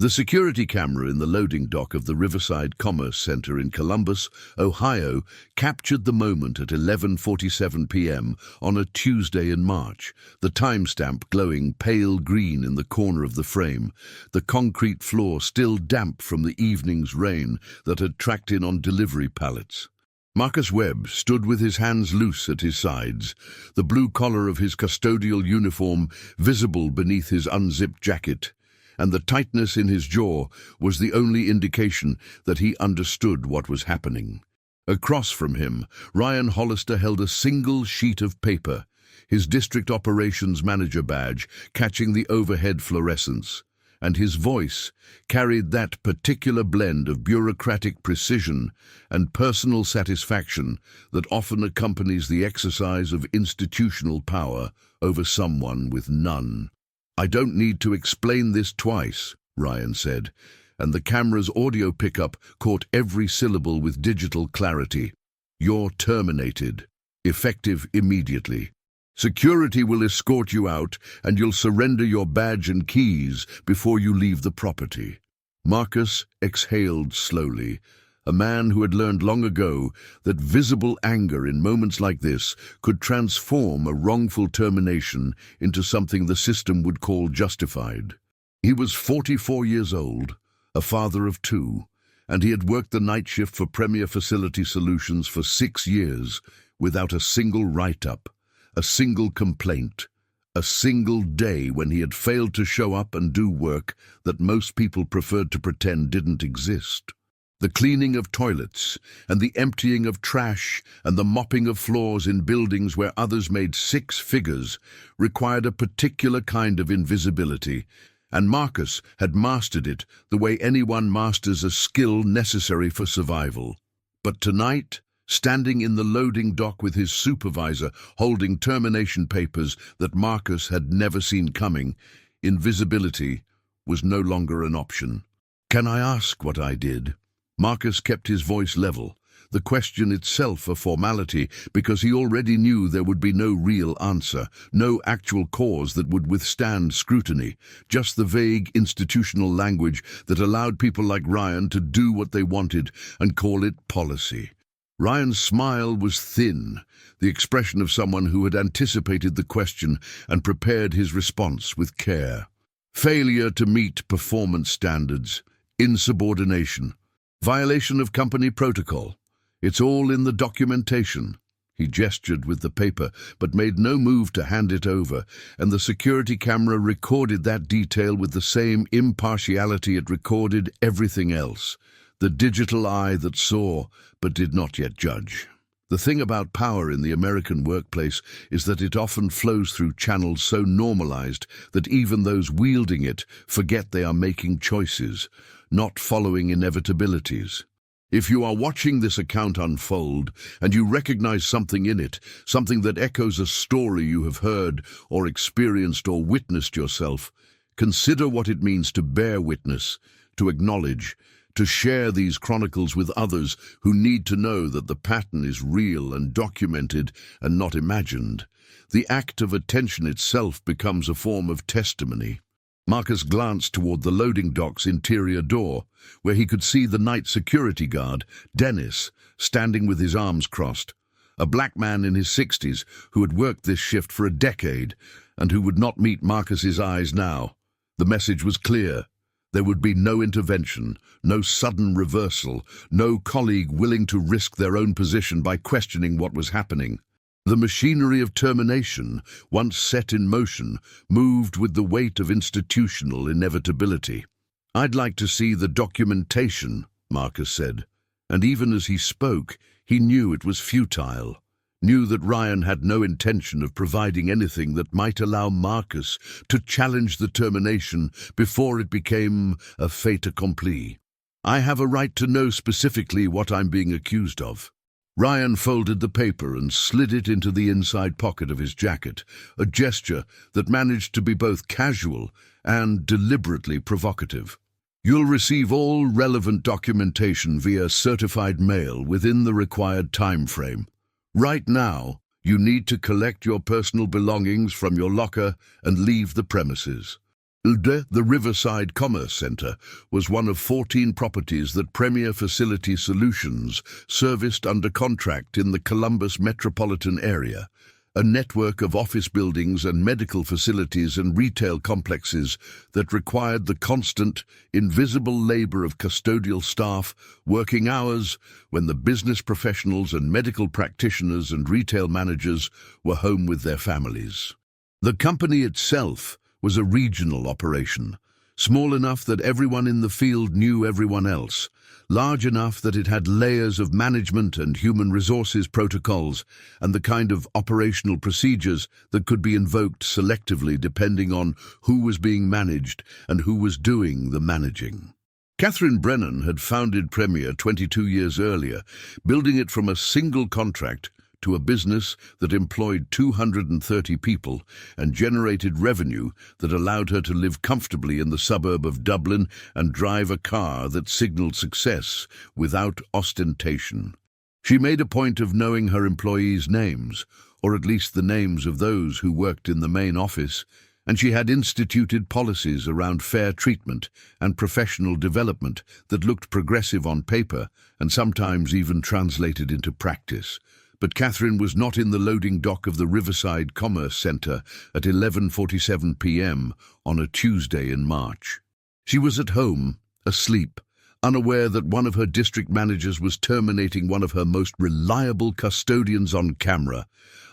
The security camera in the loading dock of the Riverside Commerce Center in Columbus, Ohio, captured the moment at 11:47 p.m. on a Tuesday in March, the timestamp glowing pale green in the corner of the frame, the concrete floor still damp from the evening's rain that had tracked in on delivery pallets. Marcus Webb stood with his hands loose at his sides, the blue collar of his custodial uniform visible beneath his unzipped jacket, and the tightness in his jaw was the only indication that he understood what was happening. Across from him, Ryan Hollister held a single sheet of paper, his district operations manager badge catching the overhead fluorescence, and his voice carried that particular blend of bureaucratic precision and personal satisfaction that often accompanies the exercise of institutional power over someone with none. "I don't need to explain this twice," Ryan said, and the camera's audio pickup caught every syllable with digital clarity. "You're terminated. Effective immediately. Security will escort you out, and you'll surrender your badge and keys before you leave the property." Marcus exhaled slowly, a man who had learned long ago that visible anger in moments like this could transform a wrongful termination into something the system would call justified. He was 44 years old, a father of two, and he had worked the night shift for Premier Facility Solutions for 6 years without a single write-up, a single complaint, a single day when he had failed to show up and do work that most people preferred to pretend didn't exist. The cleaning of toilets, and the emptying of trash, and the mopping of floors in buildings where others made 6 figures required a particular kind of invisibility, and Marcus had mastered it the way anyone masters a skill necessary for survival. But tonight, standing in the loading dock with his supervisor holding termination papers that Marcus had never seen coming, invisibility was no longer an option. "Can I ask what I did?" Marcus kept his voice level, the question itself a formality because he already knew there would be no real answer, no actual cause that would withstand scrutiny, just the vague institutional language that allowed people like Ryan to do what they wanted and call it policy. Ryan's smile was thin, the expression of someone who had anticipated the question and prepared his response with care. Failure to meet performance standards, insubordination, violation of company protocol. It's all in the documentation. He gestured with the paper, but made no move to hand it over, and the security camera recorded that detail with the same impartiality it recorded everything else, the digital eye that saw but did not yet judge. The thing about power in the American workplace is that it often flows through channels so normalized that even those wielding it forget they are making choices, not following inevitabilities. If you are watching this account unfold and you recognize something in it, something that echoes a story you have heard or experienced or witnessed yourself, consider what it means to bear witness, to acknowledge, to share these chronicles with others who need to know that the pattern is real and documented and not imagined. The act of attention itself becomes a form of testimony. Marcus glanced toward the loading dock's interior door, where he could see the night security guard, Dennis, standing with his arms crossed, a black man in his 60s who had worked this shift for a decade and who would not meet Marcus's eyes now. The message was clear. There would be no intervention, no sudden reversal, no colleague willing to risk their own position by questioning what was happening. The machinery of termination, once set in motion, moved with the weight of institutional inevitability. "I'd like to see the documentation," Marcus said, and even as he spoke, he knew it was futile, knew that Ryan had no intention of providing anything that might allow Marcus to challenge the termination before it became a fait accompli. "I have a right to know specifically what I'm being accused of." Ryan folded the paper and slid it into the inside pocket of his jacket, a gesture that managed to be both casual and deliberately provocative. "You'll receive all relevant documentation via certified mail within the required time frame. Right now, you need to collect your personal belongings from your locker and leave the premises. The Riverside Commerce Centre was one of 14 properties that Premier Facility Solutions serviced under contract in the Columbus metropolitan area, a network of office buildings and medical facilities and retail complexes that required the constant, invisible labour of custodial staff, working hours when the business professionals and medical practitioners and retail managers were home with their families. The company itself was a regional operation, small enough that everyone in the field knew everyone else, large enough that it had layers of management and human resources protocols and the kind of operational procedures that could be invoked selectively depending on who was being managed and who was doing the managing. Catherine Brennan had founded Premier 22 years earlier, building it from a single contract to a business that employed 230 people and generated revenue that allowed her to live comfortably in the suburb of Dublin and drive a car that signaled success without ostentation. She made a point of knowing her employees' names, or at least the names of those who worked in the main office, and she had instituted policies around fair treatment and professional development that looked progressive on paper and sometimes even translated into practice. But Catherine was not in the loading dock of the Riverside Commerce Centre at 11:47 p.m. on a Tuesday in March. She was at home, asleep, unaware that one of her district managers was terminating one of her most reliable custodians on camera,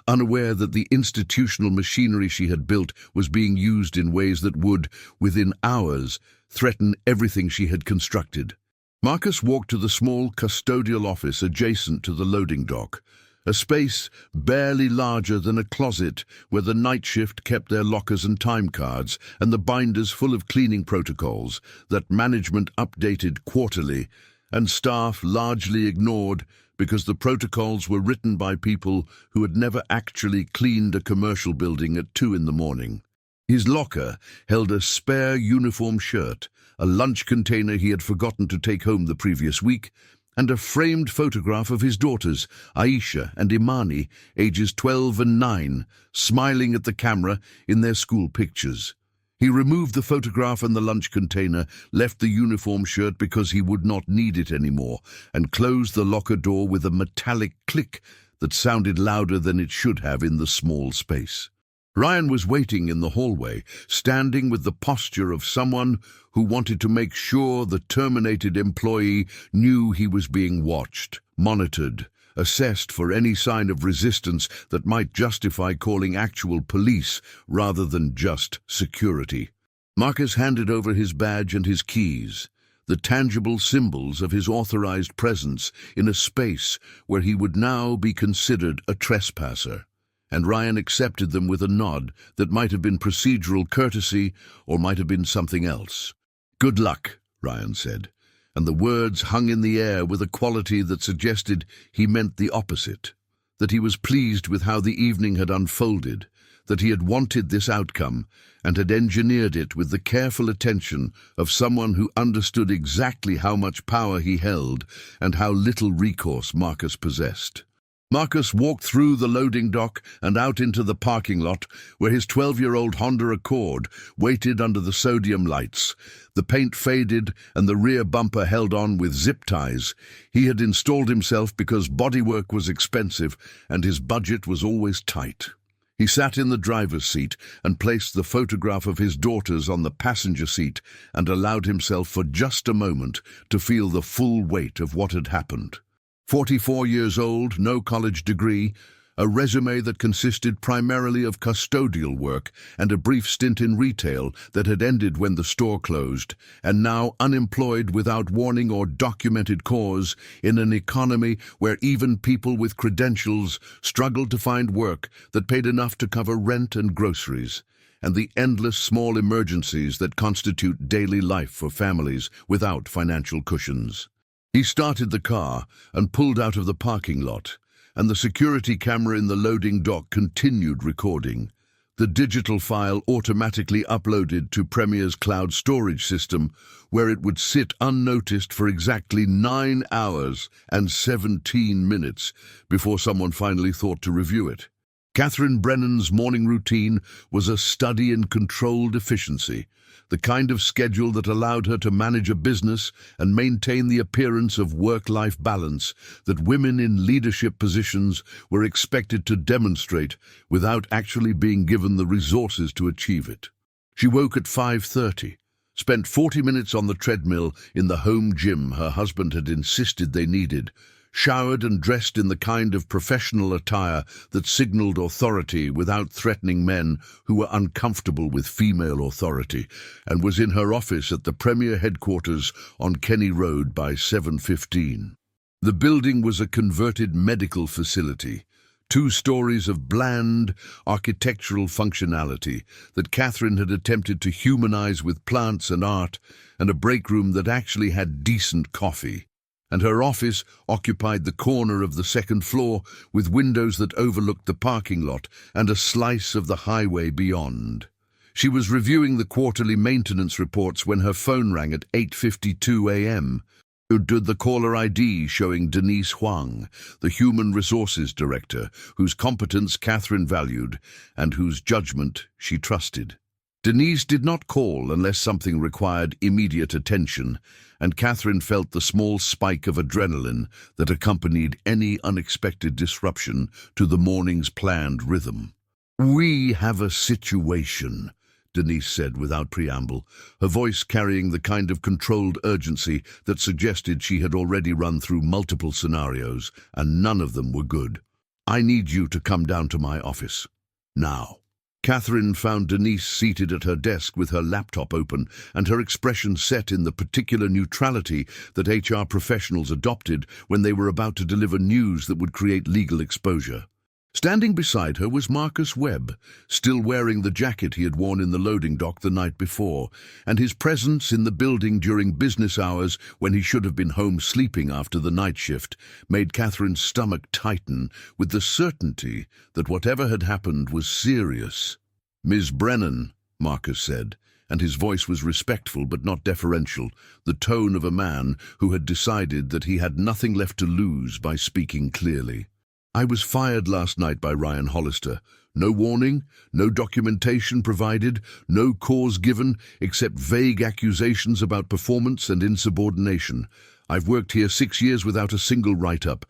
unaware that the institutional machinery she had built was being used in ways that would, within hours, threaten everything she had constructed. Marcus walked to the small custodial office adjacent to the loading dock, a space barely larger than a closet where the night shift kept their lockers and time cards and the binders full of cleaning protocols that management updated quarterly and staff largely ignored because the protocols were written by people who had never actually cleaned a commercial building at 2 in the morning. His locker held a spare uniform shirt, a lunch container he had forgotten to take home the previous week, and a framed photograph of his daughters, Aisha and Imani, ages 12 and 9, smiling at the camera in their school pictures. He removed the photograph and the lunch container, left the uniform shirt because he would not need it anymore, and closed the locker door with a metallic click that sounded louder than it should have in the small space. Ryan was waiting in the hallway, standing with the posture of someone who wanted to make sure the terminated employee knew he was being watched, monitored, assessed for any sign of resistance that might justify calling actual police rather than just security. Marcus handed over his badge and his keys, the tangible symbols of his authorized presence in a space where he would now be considered a trespasser. And Ryan accepted them with a nod that might have been procedural courtesy or might have been something else. "Good luck," Ryan said, and the words hung in the air with a quality that suggested he meant the opposite, that he was pleased with how the evening had unfolded, that he had wanted this outcome and had engineered it with the careful attention of someone who understood exactly how much power he held and how little recourse Marcus possessed. Marcus walked through the loading dock and out into the parking lot where his 12-year-old Honda Accord waited under the sodium lights. The paint faded and the rear bumper held on with zip ties. He had installed himself because bodywork was expensive and his budget was always tight. He sat in the driver's seat and placed the photograph of his daughters on the passenger seat and allowed himself for just a moment to feel the full weight of what had happened. 44 years old, no college degree, a resume that consisted primarily of custodial work and a brief stint in retail that had ended when the store closed, and now unemployed without warning or documented cause in an economy where even people with credentials struggled to find work that paid enough to cover rent and groceries, and the endless small emergencies that constitute daily life for families without financial cushions. He started the car and pulled out of the parking lot, and the security camera in the loading dock continued recording. The digital file automatically uploaded to Premier's cloud storage system, where it would sit unnoticed for exactly 9 hours and 17 minutes before someone finally thought to review it. Catherine Brennan's morning routine was a study in controlled efficiency, the kind of schedule that allowed her to manage a business and maintain the appearance of work-life balance that women in leadership positions were expected to demonstrate without actually being given the resources to achieve it. She woke at 5:30, spent 40 minutes on the treadmill in the home gym her husband had insisted they needed, showered and dressed in the kind of professional attire that signaled authority without threatening men who were uncomfortable with female authority, and was in her office at the Premier headquarters on Kenny Road by 7:15. The building was a converted medical facility, 2 stories of bland architectural functionality that Catherine had attempted to humanize with plants and art, and a break room that actually had decent coffee. And her office occupied the corner of the 2nd floor with windows that overlooked the parking lot and a slice of the highway beyond. She was reviewing the quarterly maintenance reports when her phone rang at 8:52 a.m. The caller ID showing Denise Huang, the Human Resources Director, whose competence Catherine valued and whose judgment she trusted. Denise did not call unless something required immediate attention, and Catherine felt the small spike of adrenaline that accompanied any unexpected disruption to the morning's planned rhythm. "We have a situation," Denise said without preamble, her voice carrying the kind of controlled urgency that suggested she had already run through multiple scenarios, and none of them were good. "I need you to come down to my office. Now." Catherine found Denise seated at her desk with her laptop open and her expression set in the particular neutrality that HR professionals adopted when they were about to deliver news that would create legal exposure. Standing beside her was Marcus Webb, still wearing the jacket he had worn in the loading dock the night before, and his presence in the building during business hours when he should have been home sleeping after the night shift made Catherine's stomach tighten with the certainty that whatever had happened was serious. "Ms. Brennan," Marcus said, and his voice was respectful but not deferential, the tone of a man who had decided that he had nothing left to lose by speaking clearly. "I was fired last night by Ryan Hollister. No warning, no documentation provided, no cause given, except vague accusations about performance and insubordination. I've worked here 6 years without a single write-up.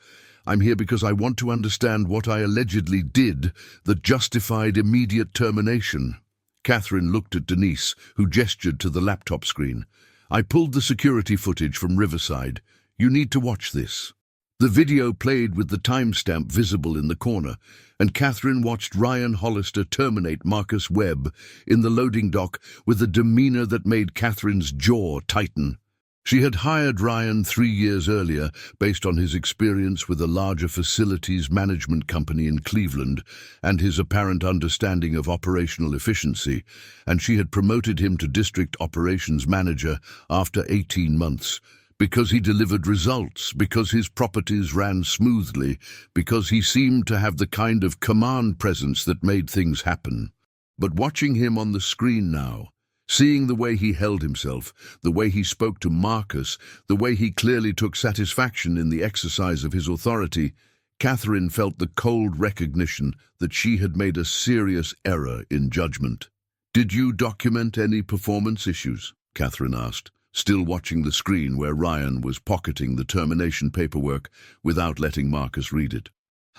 I'm here because I want to understand what I allegedly did that justified immediate termination." Catherine looked at Denise, who gestured to the laptop screen. "I pulled the security footage from Riverside. You need to watch this." The video played with the timestamp visible in the corner, and Catherine watched Ryan Hollister terminate Marcus Webb in the loading dock with a demeanor that made Catherine's jaw tighten. She had hired Ryan 3 years earlier based on his experience with a larger facilities management company in Cleveland and his apparent understanding of operational efficiency, and she had promoted him to district operations manager after 18 months. Because he delivered results, because his properties ran smoothly, because he seemed to have the kind of command presence that made things happen. But watching him on the screen now, seeing the way he held himself, the way he spoke to Marcus, the way he clearly took satisfaction in the exercise of his authority, Catherine felt the cold recognition that she had made a serious error in judgment. "Did you document any performance issues?" Catherine asked, still watching the screen where Ryan was pocketing the termination paperwork without letting Marcus read it.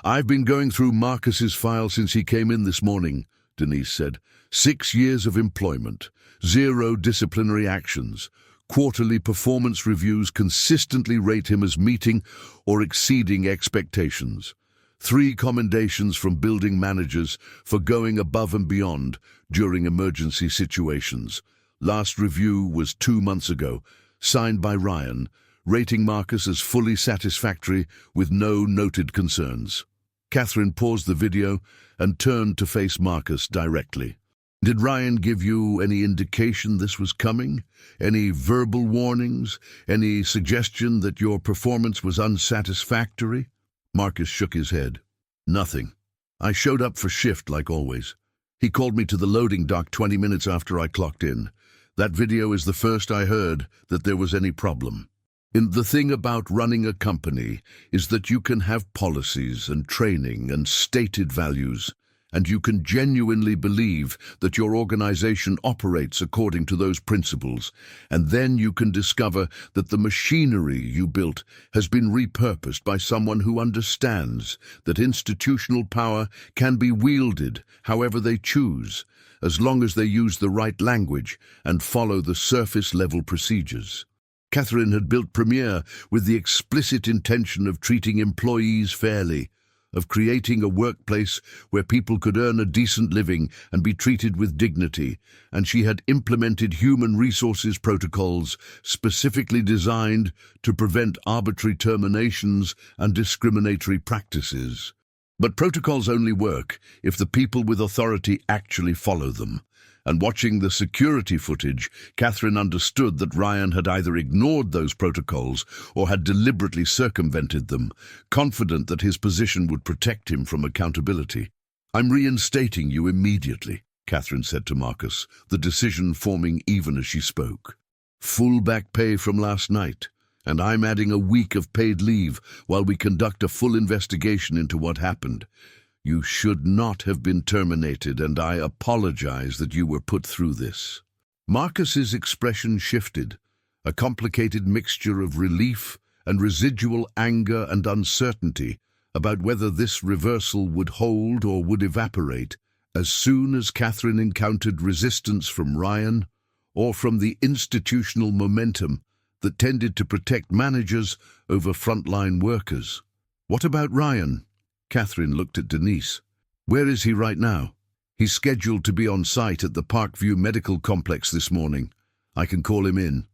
"I've been going through Marcus's file since he came in this morning," Denise said. 6 years of employment, 0 disciplinary actions. Quarterly performance reviews consistently rate him as meeting or exceeding expectations. 3 commendations from building managers for going above and beyond during emergency situations. Last review was 2 months ago, signed by Ryan, rating Marcus as fully satisfactory with no noted concerns. Catherine paused the video and turned to face Marcus directly. "Did Ryan give you any indication this was coming? Any verbal warnings? Any suggestion that your performance was unsatisfactory?" Marcus shook his head. "Nothing. I showed up for shift like always. He called me to the loading dock 20 minutes after I clocked in. That video is the first I heard that there was any problem. The thing about running a company is that you can have policies and training and stated values, and you can genuinely believe that your organization operates according to those principles, and then you can discover that the machinery you built has been repurposed by someone who understands that institutional power can be wielded however they choose, as long as they use the right language and follow the surface-level procedures. Catherine had built Premier with the explicit intention of treating employees fairly, of creating a workplace where people could earn a decent living and be treated with dignity, and she had implemented human resources protocols specifically designed to prevent arbitrary terminations and discriminatory practices. But protocols only work if the people with authority actually follow them. And watching the security footage, Catherine understood that Ryan had either ignored those protocols or had deliberately circumvented them, confident that his position would protect him from accountability. "I'm reinstating you immediately," Catherine said to Marcus, the decision forming even as she spoke. "Full back pay from last night, and I'm adding a week of paid leave while we conduct a full investigation into what happened. You should not have been terminated, and I apologize that you were put through this." Marcus's expression shifted, a complicated mixture of relief and residual anger and uncertainty about whether this reversal would hold or would evaporate as soon as Catherine encountered resistance from Ryan or from the institutional momentum that tended to protect managers over frontline workers. "What about Ryan?" Catherine looked at Denise. "Where is he right now?" "He's scheduled to be on site at the Parkview Medical Complex this morning. I can call him in."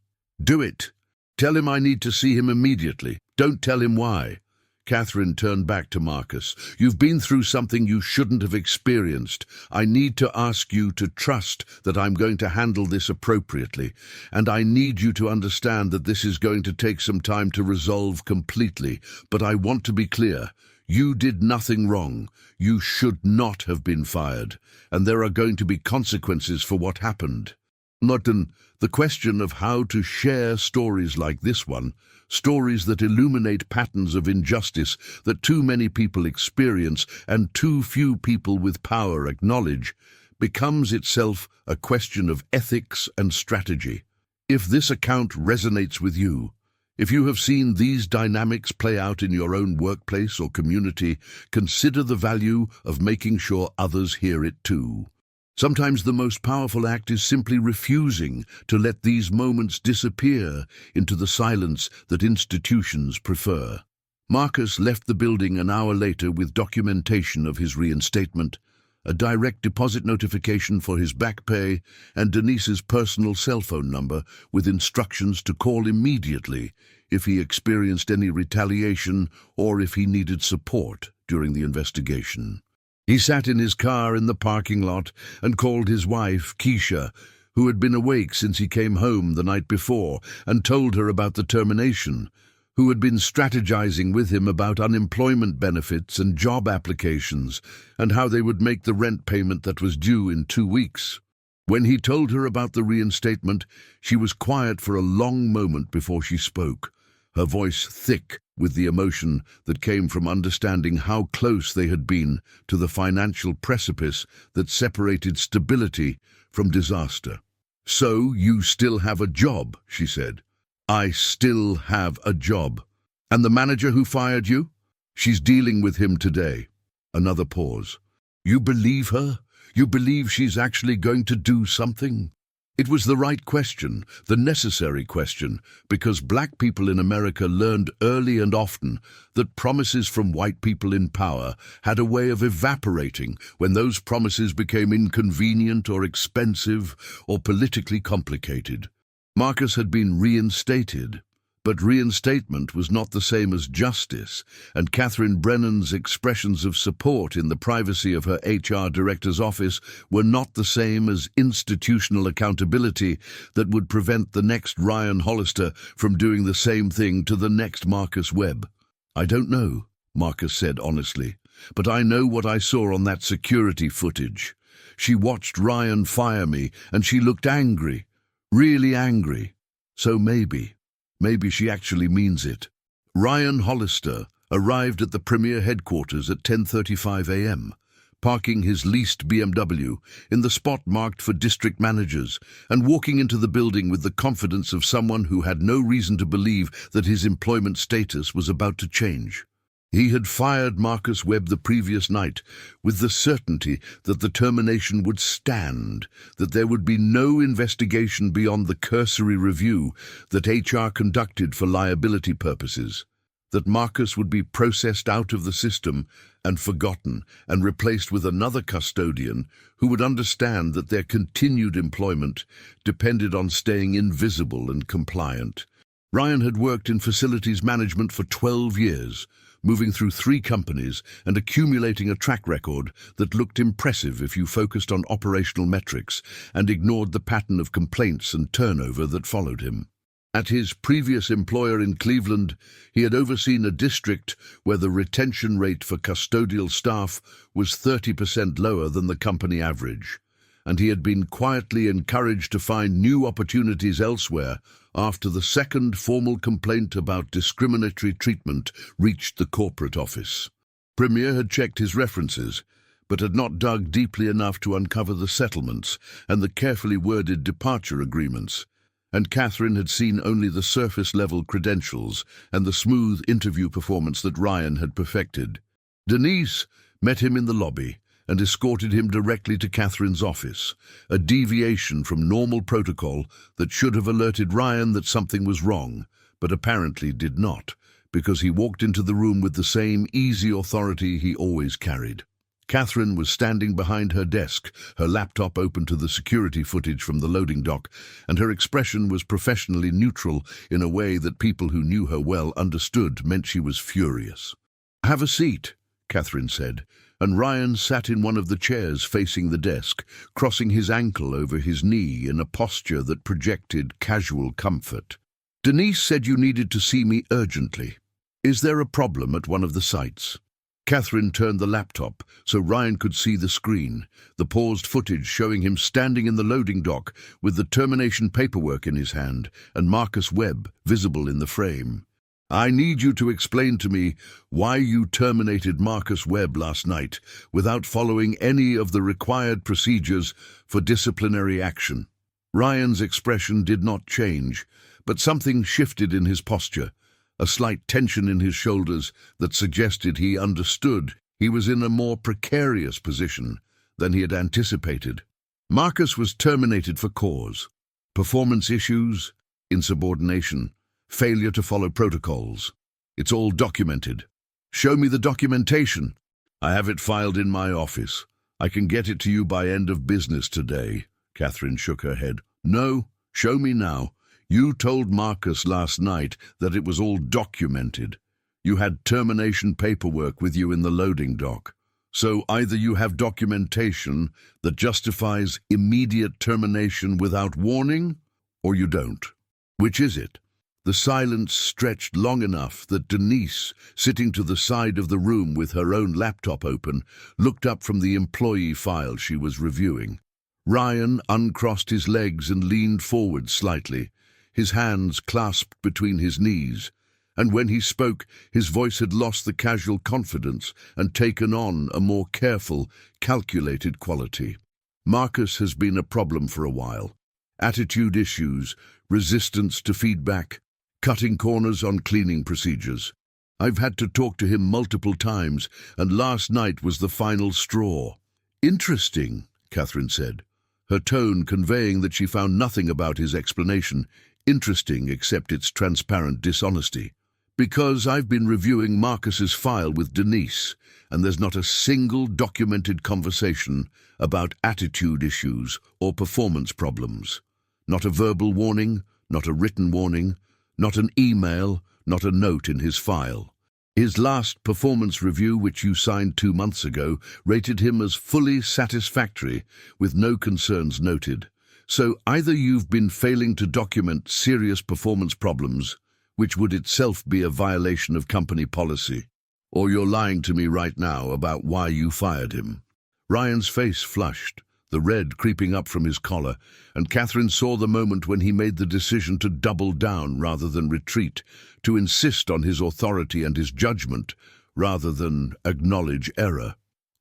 "Do it. Tell him I need to see him immediately. Don't tell him why." Catherine turned back to Marcus. "You've been through something you shouldn't have experienced. I need to ask you to trust that I'm going to handle this appropriately, and I need you to understand that this is going to take some time to resolve completely. But I want to be clear. You did nothing wrong. You should not have been fired, and there are going to be consequences for what happened." Norton, the question of how to share stories like this one, stories that illuminate patterns of injustice that too many people experience and too few people with power acknowledge, becomes itself a question of ethics and strategy. If this account resonates with you, if you have seen these dynamics play out in your own workplace or community, consider the value of making sure others hear it too. Sometimes the most powerful act is simply refusing to let these moments disappear into the silence that institutions prefer. Marcus left the building an hour later with documentation of his reinstatement, a direct deposit notification for his back pay, and Denise's personal cell phone number with instructions to call immediately if he experienced any retaliation or if he needed support during the investigation. He sat in his car in the parking lot and called his wife, Keisha, who had been awake since he came home the night before, and told her about the termination, who had been strategizing with him about unemployment benefits and job applications, and how they would make the rent payment that was due in 2 weeks. When he told her about the reinstatement, she was quiet for a long moment before she spoke, her voice thick with the emotion that came from understanding how close they had been to the financial precipice that separated stability from disaster. "So you still have a job," she said. "I still have a job. And the manager who fired you? She's dealing with him today." Another pause. "You believe her? You believe she's actually going to do something?" It was the right question, the necessary question, because black people in America learned early and often that promises from white people in power had a way of evaporating when those promises became inconvenient or expensive or politically complicated. Marcus had been reinstated, but reinstatement was not the same as justice, and Catherine Brennan's expressions of support in the privacy of her HR director's office were not the same as institutional accountability that would prevent the next Ryan Hollister from doing the same thing to the next Marcus Webb. "I don't know," Marcus said honestly, "but I know what I saw on that security footage. She watched Ryan fire me, and she looked angry, really angry. So maybe she actually means it." Ryan Hollister arrived at the Premier headquarters at 10:35 a.m., parking his leased BMW in the spot marked for district managers and walking into the building with the confidence of someone who had no reason to believe that his employment status was about to change. He had fired Marcus Webb the previous night with the certainty that the termination would stand, that there would be no investigation beyond the cursory review that HR conducted for liability purposes, that Marcus would be processed out of the system and forgotten and replaced with another custodian who would understand that their continued employment depended on staying invisible and compliant. Ryan had worked in facilities management for 12 years, moving through 3 companies and accumulating a track record that looked impressive if you focused on operational metrics and ignored the pattern of complaints and turnover that followed him. At his previous employer in Cleveland, he had overseen a district where the retention rate for custodial staff was 30% lower than the company average, and he had been quietly encouraged to find new opportunities elsewhere after the second formal complaint about discriminatory treatment reached the corporate office. Premier had checked his references, but had not dug deeply enough to uncover the settlements and the carefully worded departure agreements, and Catherine had seen only the surface-level credentials and the smooth interview performance that Ryan had perfected. Denise met him in the lobby and escorted him directly to Catherine's office, a deviation from normal protocol that should have alerted Ryan that something was wrong, but apparently did not, because he walked into the room with the same easy authority he always carried. Catherine was standing behind her desk, her laptop open to the security footage from the loading dock, and her expression was professionally neutral in a way that people who knew her well understood meant she was furious. "Have a seat," Catherine said, and Ryan sat in one of the chairs facing the desk, crossing his ankle over his knee in a posture that projected casual comfort. "Denise said you needed to see me urgently. Is there a problem at one of the sites?" Catherine turned the laptop so Ryan could see the screen, the paused footage showing him standing in the loading dock with the termination paperwork in his hand and Marcus Webb visible in the frame. "I need you to explain to me why you terminated Marcus Webb last night without following any of the required procedures for disciplinary action." Ryan's expression did not change, but something shifted in his posture, a slight tension in his shoulders that suggested he understood he was in a more precarious position than he had anticipated. Marcus was terminated for cause: performance issues, insubordination, failure to follow protocols. It's all documented. "Show me the documentation." "I have it filed in my office. I can get it to you by end of business today." Catherine shook her head. "No, show me now. You told Marcus last night that it was all documented. You had termination paperwork with you in the loading dock. So either you have documentation that justifies immediate termination without warning, or you don't. Which is it?" The silence stretched long enough that Denise, sitting to the side of the room with her own laptop open, looked up from the employee file she was reviewing. Ryan uncrossed his legs and leaned forward slightly, his hands clasped between his knees, and when he spoke, his voice had lost the casual confidence and taken on a more careful, calculated quality. "Marcus has been a problem for a while. Attitude issues, resistance to feedback, cutting corners on cleaning procedures. I've had to talk to him multiple times, and last night was the final straw." "Interesting," Catherine said, her tone conveying that she found nothing about his explanation interesting except its transparent dishonesty. "Because I've been reviewing Marcus's file with Denise, and there's not a single documented conversation about attitude issues or performance problems. Not a verbal warning, not a written warning, not an email, not a note in his file. His last performance review, which you signed 2 months ago, rated him as fully satisfactory, with no concerns noted. So either you've been failing to document serious performance problems, which would itself be a violation of company policy, or you're lying to me right now about why you fired him." Ryan's face flushed, the red creeping up from his collar, and Catherine saw the moment when he made the decision to double down rather than retreat, to insist on his authority and his judgment rather than acknowledge error.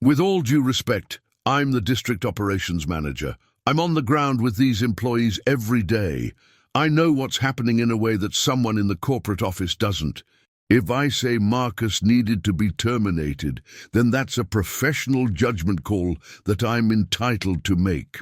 With all due respect, I'm the district operations manager. I'm on the ground with these employees every day. I know what's happening in a way that someone in the corporate office doesn't. If I say Marcus needed to be terminated, then that's a professional judgment call that I'm entitled to make.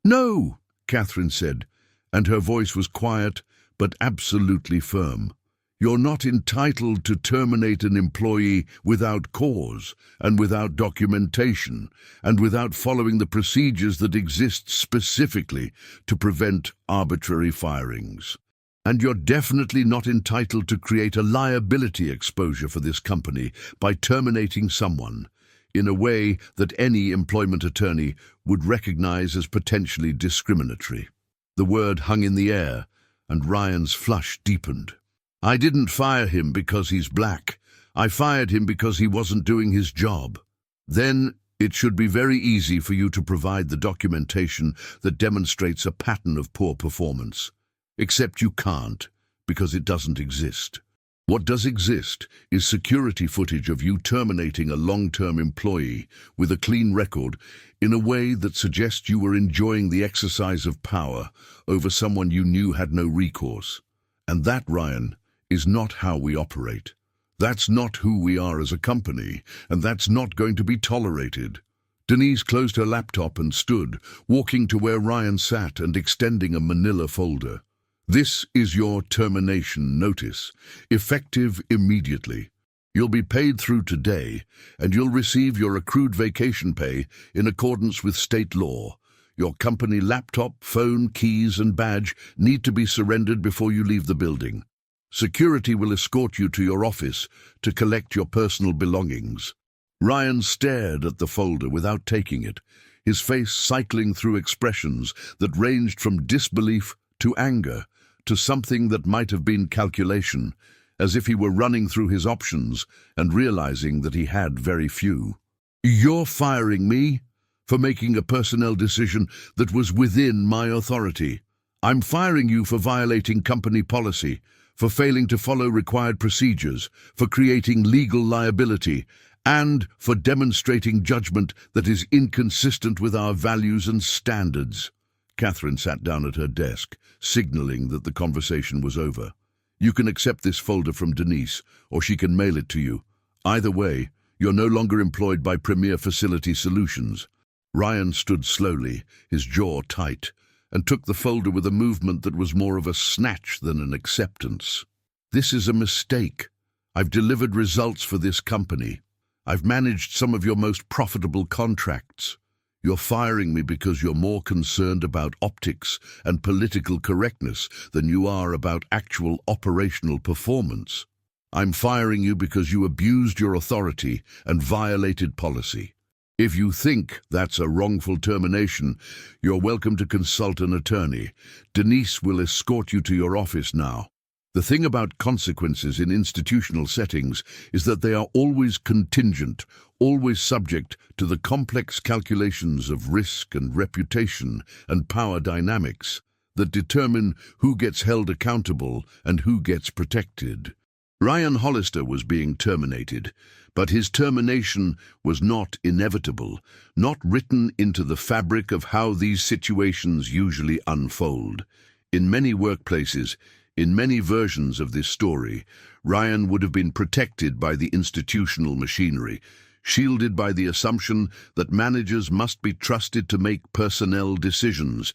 No, Catherine said, and her voice was quiet but absolutely firm. You're not entitled to terminate an employee without cause and without documentation and without following the procedures that exist specifically to prevent arbitrary firings. And you're definitely not entitled to create a liability exposure for this company by terminating someone in a way that any employment attorney would recognize as potentially discriminatory. The word hung in the air, and Ryan's flush deepened. I didn't fire him because he's black. I fired him because he wasn't doing his job. Then it should be very easy for you to provide the documentation that demonstrates a pattern of poor performance. Except you can't, because it doesn't exist. What does exist is security footage of you terminating a long-term employee with a clean record in a way that suggests you were enjoying the exercise of power over someone you knew had no recourse. And that, Ryan, is not how we operate. That's not who we are as a company, and that's not going to be tolerated. Denise closed her laptop and stood, walking to where Ryan sat and extending a manila folder. This is your termination notice, effective immediately. You'll be paid through today, and you'll receive your accrued vacation pay in accordance with state law. Your company laptop, phone, keys, and badge need to be surrendered before you leave the building. Security will escort you to your office to collect your personal belongings. Ryan stared at the folder without taking it, his face cycling through expressions that ranged from disbelief to anger, to something that might have been calculation, as if he were running through his options and realizing that he had very few. You're firing me for making a personnel decision that was within my authority. I'm firing you for violating company policy, for failing to follow required procedures, for creating legal liability, and for demonstrating judgment that is inconsistent with our values and standards. Catherine sat down at her desk, signaling that the conversation was over. You can accept this folder from Denise, or she can mail it to you. Either way, you're no longer employed by Premier Facility Solutions. Ryan stood slowly, his jaw tight, and took the folder with a movement that was more of a snatch than an acceptance. This is a mistake. I've delivered results for this company. I've managed some of your most profitable contracts. You're firing me because you're more concerned about optics and political correctness than you are about actual operational performance. I'm firing you because you abused your authority and violated policy. If you think that's a wrongful termination, you're welcome to consult an attorney. Denise will escort you to your office now. The thing about consequences in institutional settings is that they are always contingent, always subject to the complex calculations of risk and reputation and power dynamics that determine who gets held accountable and who gets protected. Ryan Hollister was being terminated, but his termination was not inevitable, not written into the fabric of how these situations usually unfold. In many workplaces, in many versions of this story, Ryan would have been protected by the institutional machinery, shielded by the assumption that managers must be trusted to make personnel decisions,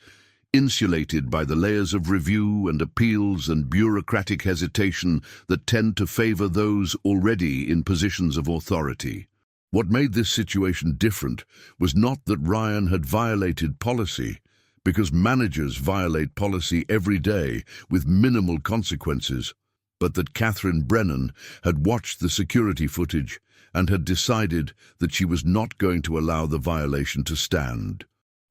insulated by the layers of review and appeals and bureaucratic hesitation that tend to favor those already in positions of authority. What made this situation different was not that Ryan had violated policy, because managers violate policy every day with minimal consequences, but that Catherine Brennan had watched the security footage and had decided that she was not going to allow the violation to stand.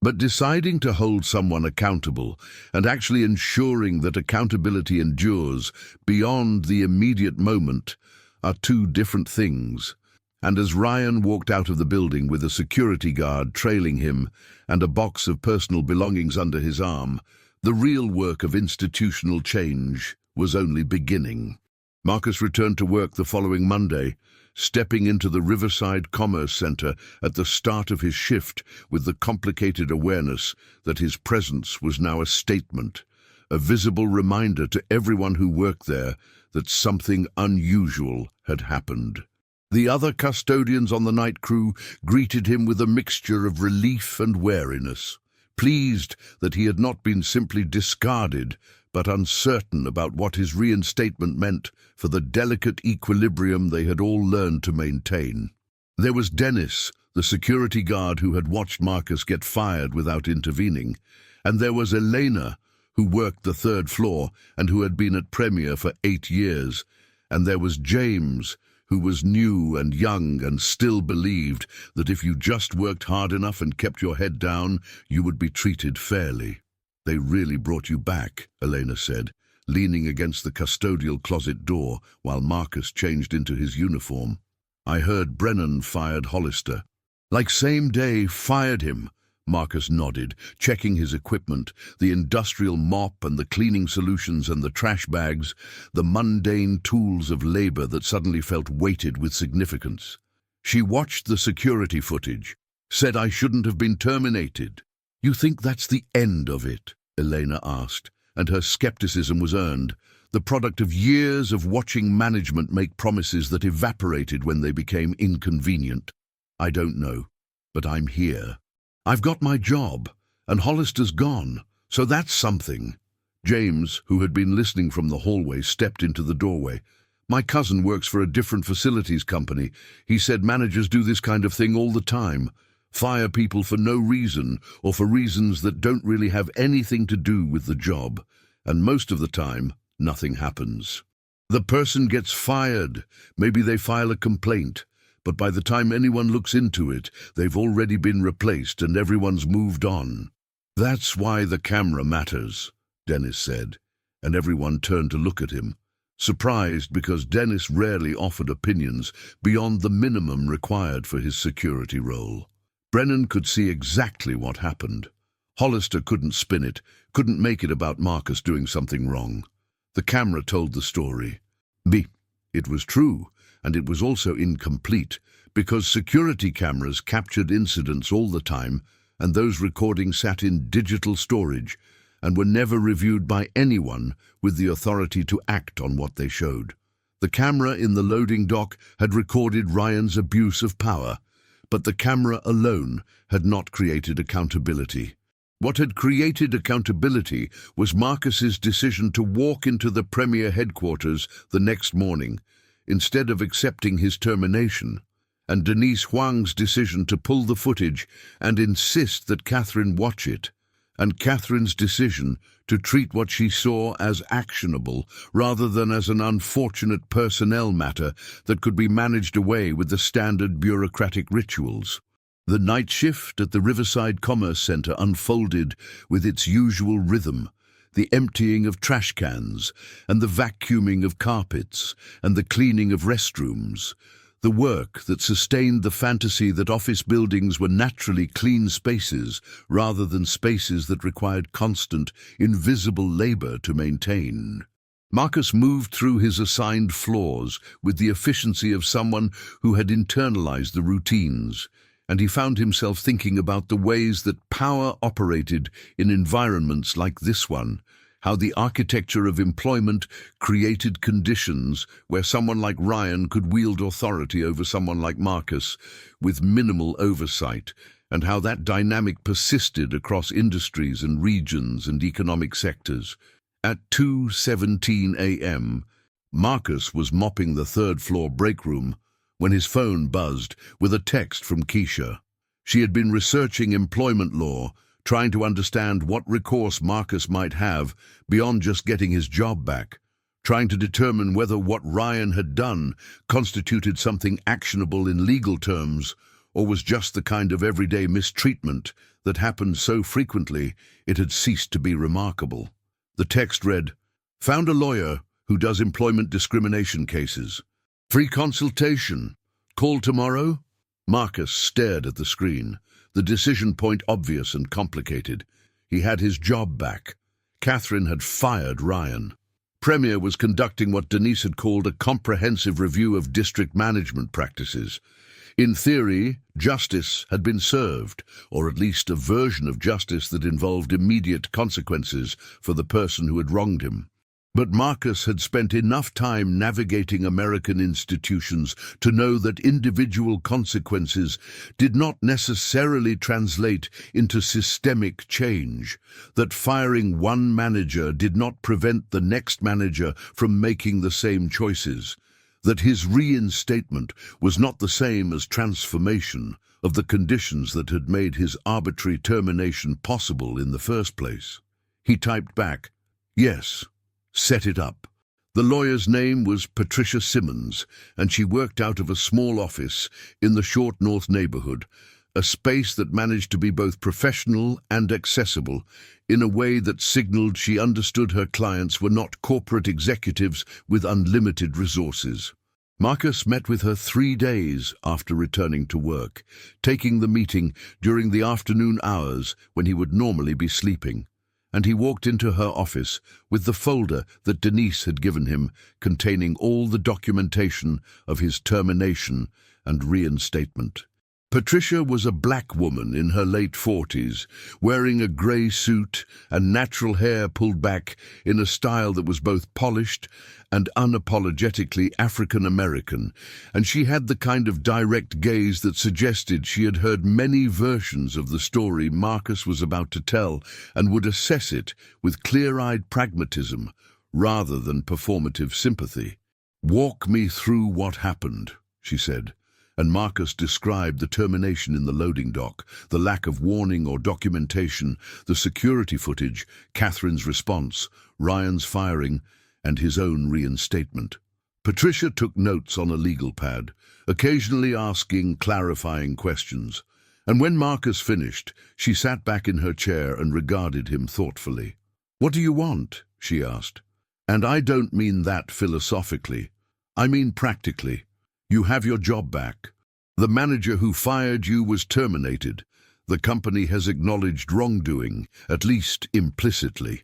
But deciding to hold someone accountable and actually ensuring that accountability endures beyond the immediate moment are two different things. And as Ryan walked out of the building with a security guard trailing him and a box of personal belongings under his arm, the real work of institutional change was only beginning. Marcus returned to work the following Monday, stepping into the Riverside Commerce Center at the start of his shift with the complicated awareness that his presence was now a statement, a visible reminder to everyone who worked there that something unusual had happened. The other custodians on the night crew greeted him with a mixture of relief and wariness, pleased that he had not been simply discarded, but uncertain about what his reinstatement meant for the delicate equilibrium they had all learned to maintain. There was Dennis, the security guard who had watched Marcus get fired without intervening, and there was Elena, who worked the third floor and who had been at Premier for 8 years, and there was James, who was new and young and still believed that if you just worked hard enough and kept your head down, you would be treated fairly. "They really brought you back," Elena said, leaning against the custodial closet door while Marcus changed into his uniform. "I heard Brennan fired Hollister." "Like same day, fired him," Marcus nodded, checking his equipment, the industrial mop and the cleaning solutions and the trash bags, the mundane tools of labor that suddenly felt weighted with significance. She watched the security footage, said I shouldn't have been terminated. "You think that's the end of it?" Elena asked, and her skepticism was earned, the product of years of watching management make promises that evaporated when they became inconvenient. "I don't know, but I'm here. I've got my job, and Hollister's gone, so that's something." James, who had been listening from the hallway, stepped into the doorway. "My cousin works for a different facilities company. He said managers do this kind of thing all the time. Fire people for no reason, or for reasons that don't really have anything to do with the job. And most of the time, nothing happens. The person gets fired. Maybe they file a complaint. But by the time anyone looks into it, they've already been replaced and everyone's moved on. That's why the camera matters," Dennis said, and everyone turned to look at him, surprised because Dennis rarely offered opinions beyond the minimum required for his security role. Brennan could see exactly what happened. Hollister couldn't spin it, couldn't make it about Marcus doing something wrong. The camera told the story. It was true. And it was also incomplete, because security cameras captured incidents all the time, and those recordings sat in digital storage and were never reviewed by anyone with the authority to act on what they showed. The camera in the loading dock had recorded Ryan's abuse of power, but the camera alone had not created accountability. What had created accountability was Marcus's decision to walk into the Premier headquarters the next morning, instead of accepting his termination, and Denise Huang's decision to pull the footage and insist that Catherine watch it, and Catherine's decision to treat what she saw as actionable rather than as an unfortunate personnel matter that could be managed away with the standard bureaucratic rituals. The night shift at the Riverside Commerce Center unfolded with its usual rhythm, the emptying of trash cans, and the vacuuming of carpets, and the cleaning of restrooms, the work that sustained the fantasy that office buildings were naturally clean spaces rather than spaces that required constant, invisible labor to maintain. Marcus moved through his assigned floors with the efficiency of someone who had internalized the routines, and he found himself thinking about the ways that power operated in environments like this one, how the architecture of employment created conditions where someone like Ryan could wield authority over someone like Marcus with minimal oversight, and how that dynamic persisted across industries and regions and economic sectors. At 2:17 a.m., Marcus was mopping the third-floor break room when his phone buzzed with a text from Keisha. She had been researching employment law, trying to understand what recourse Marcus might have beyond just getting his job back, trying to determine whether what Ryan had done constituted something actionable in legal terms or was just the kind of everyday mistreatment that happened so frequently it had ceased to be remarkable. The text read, "Found a lawyer who does employment discrimination cases. Free consultation. Call tomorrow?" Marcus stared at the screen, the decision point obvious and complicated. He had his job back. Catherine had fired Ryan. Premier was conducting what Denise had called a comprehensive review of district management practices. In theory, justice had been served, or at least a version of justice that involved immediate consequences for the person who had wronged him. But Marcus had spent enough time navigating American institutions to know that individual consequences did not necessarily translate into systemic change, that firing one manager did not prevent the next manager from making the same choices, that his reinstatement was not the same as transformation of the conditions that had made his arbitrary termination possible in the first place. He typed back, "Yes. Set it up." The lawyer's name was Patricia Simmons, and she worked out of a small office in the Short North neighborhood, a space that managed to be both professional and accessible in a way that signaled she understood her clients were not corporate executives with unlimited resources. Marcus met with her 3 days after returning to work, taking the meeting during the afternoon hours when he would normally be sleeping. And he walked into her office with the folder that Denise had given him, containing all the documentation of his termination and reinstatement. Patricia was a black woman in her late 40s, wearing a grey suit and natural hair pulled back in a style that was both polished and unapologetically African-American, and she had the kind of direct gaze that suggested she had heard many versions of the story Marcus was about to tell and would assess it with clear-eyed pragmatism rather than performative sympathy. "Walk me through what happened," she said. And Marcus described the termination in the loading dock, the lack of warning or documentation, the security footage, Catherine's response, Ryan's firing, and his own reinstatement. Patricia took notes on a legal pad, occasionally asking clarifying questions. And when Marcus finished, she sat back in her chair and regarded him thoughtfully. "What do you want?" she asked. "And I don't mean that philosophically. I mean practically. You have your job back. The manager who fired you was terminated. The company has acknowledged wrongdoing, at least implicitly.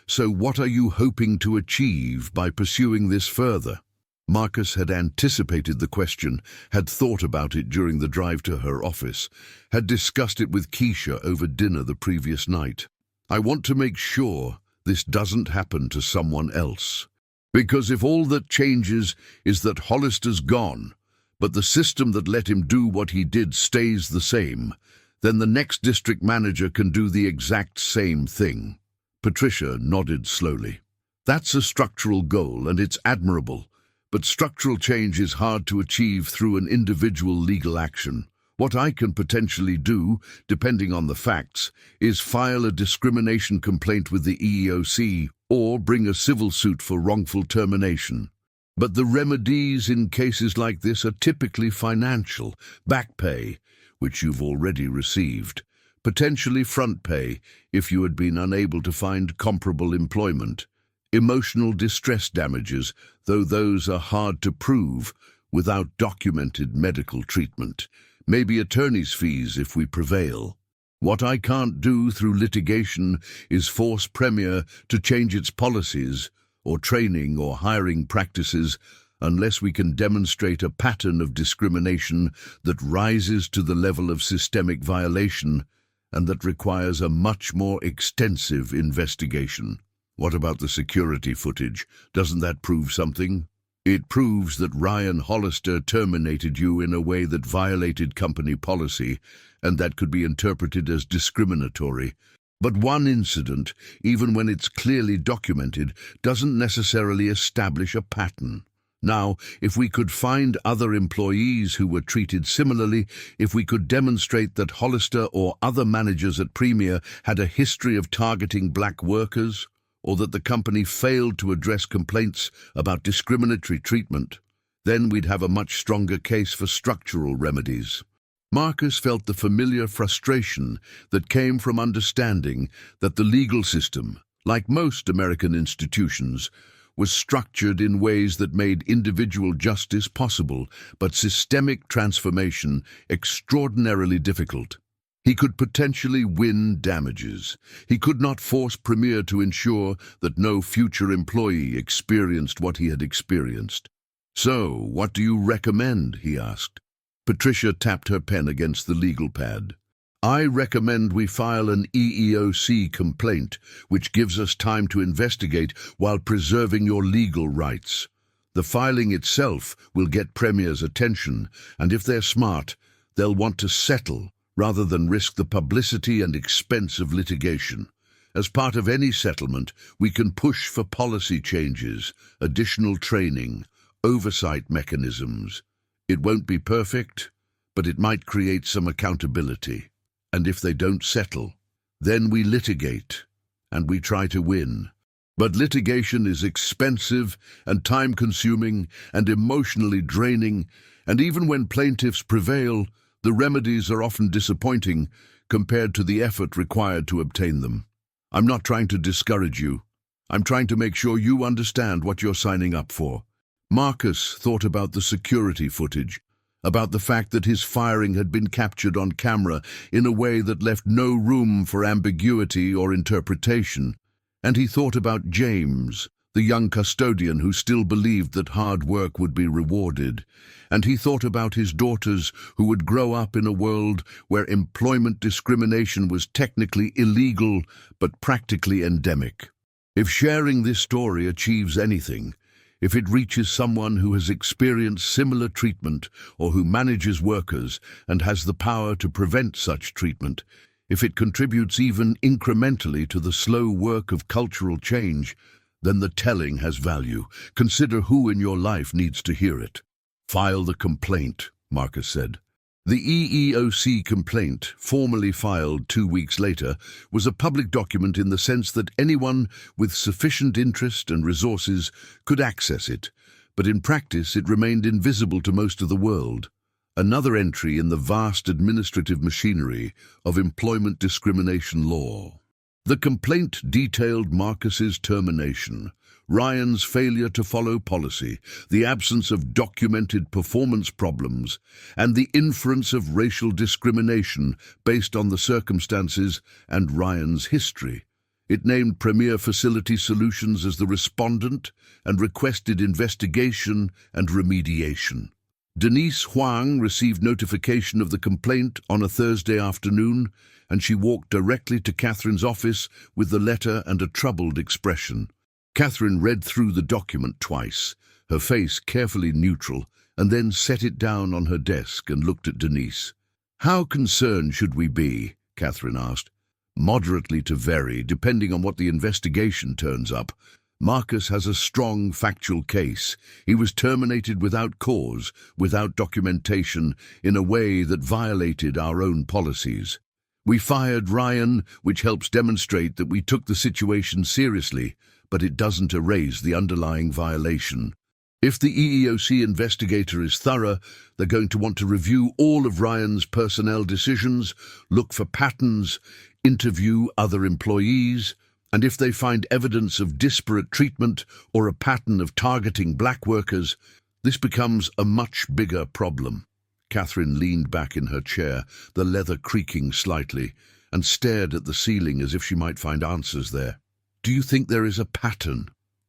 So what are you hoping to achieve by pursuing this further?" Marcus had anticipated the question, had thought about it during the drive to her office, had discussed it with Keisha over dinner the previous night. "I want to make sure this doesn't happen to someone else. Because if all that changes is that Hollister's gone, but the system that let him do what he did stays the same, then the next district manager can do the exact same thing." Patricia nodded slowly. "That's a structural goal, and it's admirable. But structural change is hard to achieve through an individual legal action. What I can potentially do, depending on the facts, is file a discrimination complaint with the EEOC or bring a civil suit for wrongful termination. But the remedies in cases like this are typically financial, back pay, which you've already received, potentially front pay if you had been unable to find comparable employment, emotional distress damages, though those are hard to prove without documented medical treatment, maybe attorney's fees if we prevail. What I can't do through litigation is force Premier to change its policies or training or hiring practices unless we can demonstrate a pattern of discrimination that rises to the level of systemic violation and that requires a much more extensive investigation." "What about the security footage? Doesn't that prove something?" "It proves that Ryan Hollister terminated you in a way that violated company policy, and that could be interpreted as discriminatory. But one incident, even when it's clearly documented, doesn't necessarily establish a pattern. Now, if we could find other employees who were treated similarly, if we could demonstrate that Hollister or other managers at Premier had a history of targeting black workers, or that the company failed to address complaints about discriminatory treatment, then we'd have a much stronger case for structural remedies." Marcus felt the familiar frustration that came from understanding that the legal system, like most American institutions, was structured in ways that made individual justice possible, but systemic transformation extraordinarily difficult. He could potentially win damages. He could not force Premier to ensure that no future employee experienced what he had experienced. "So, what do you recommend?" he asked. Patricia tapped her pen against the legal pad. "I recommend we file an EEOC complaint, which gives us time to investigate while preserving your legal rights. The filing itself will get Premier's attention, and if they're smart, they'll want to settle rather than risk the publicity and expense of litigation. As part of any settlement, we can push for policy changes, additional training, oversight mechanisms. It won't be perfect, but it might create some accountability. And if they don't settle, then we litigate, and we try to win. But litigation is expensive and time-consuming and emotionally draining, and even when plaintiffs prevail, the remedies are often disappointing compared to the effort required to obtain them. I'm not trying to discourage you. I'm trying to make sure you understand what you're signing up for." Marcus thought about the security footage, about the fact that his firing had been captured on camera in a way that left no room for ambiguity or interpretation. And he thought about James, the young custodian who still believed that hard work would be rewarded. And he thought about his daughters who would grow up in a world where employment discrimination was technically illegal but practically endemic. If sharing this story achieves anything, if it reaches someone who has experienced similar treatment or who manages workers and has the power to prevent such treatment, if it contributes even incrementally to the slow work of cultural change, then the telling has value. Consider who in your life needs to hear it. "File the complaint," Marcus said. The EEOC complaint, formally filed 2 weeks later, was a public document in the sense that anyone with sufficient interest and resources could access it, but in practice it remained invisible to most of the world. Another entry in the vast administrative machinery of employment discrimination law. The complaint detailed Marcus's termination, Ryan's failure to follow policy, the absence of documented performance problems, and the inference of racial discrimination based on the circumstances and Ryan's history. It named Premier Facility Solutions as the respondent and requested investigation and remediation. Denise Huang received notification of the complaint on a Thursday afternoon, and she walked directly to Catherine's office with the letter and a troubled expression. Catherine read through the document twice, her face carefully neutral, and then set it down on her desk and looked at Denise. "How concerned should we be?" Catherine asked. "Moderately to very, depending on what the investigation turns up. Marcus has a strong factual case. He was terminated without cause, without documentation, in a way that violated our own policies. We fired Ryan, which helps demonstrate that we took the situation seriously, but it doesn't erase the underlying violation. If the EEOC investigator is thorough, they're going to want to review all of Ryan's personnel decisions, look for patterns, interview other employees, and if they find evidence of disparate treatment or a pattern of targeting black workers, this becomes a much bigger problem." Catherine leaned back in her chair, the leather creaking slightly, and stared at the ceiling as if she might find answers there. "Do you think there is a pattern?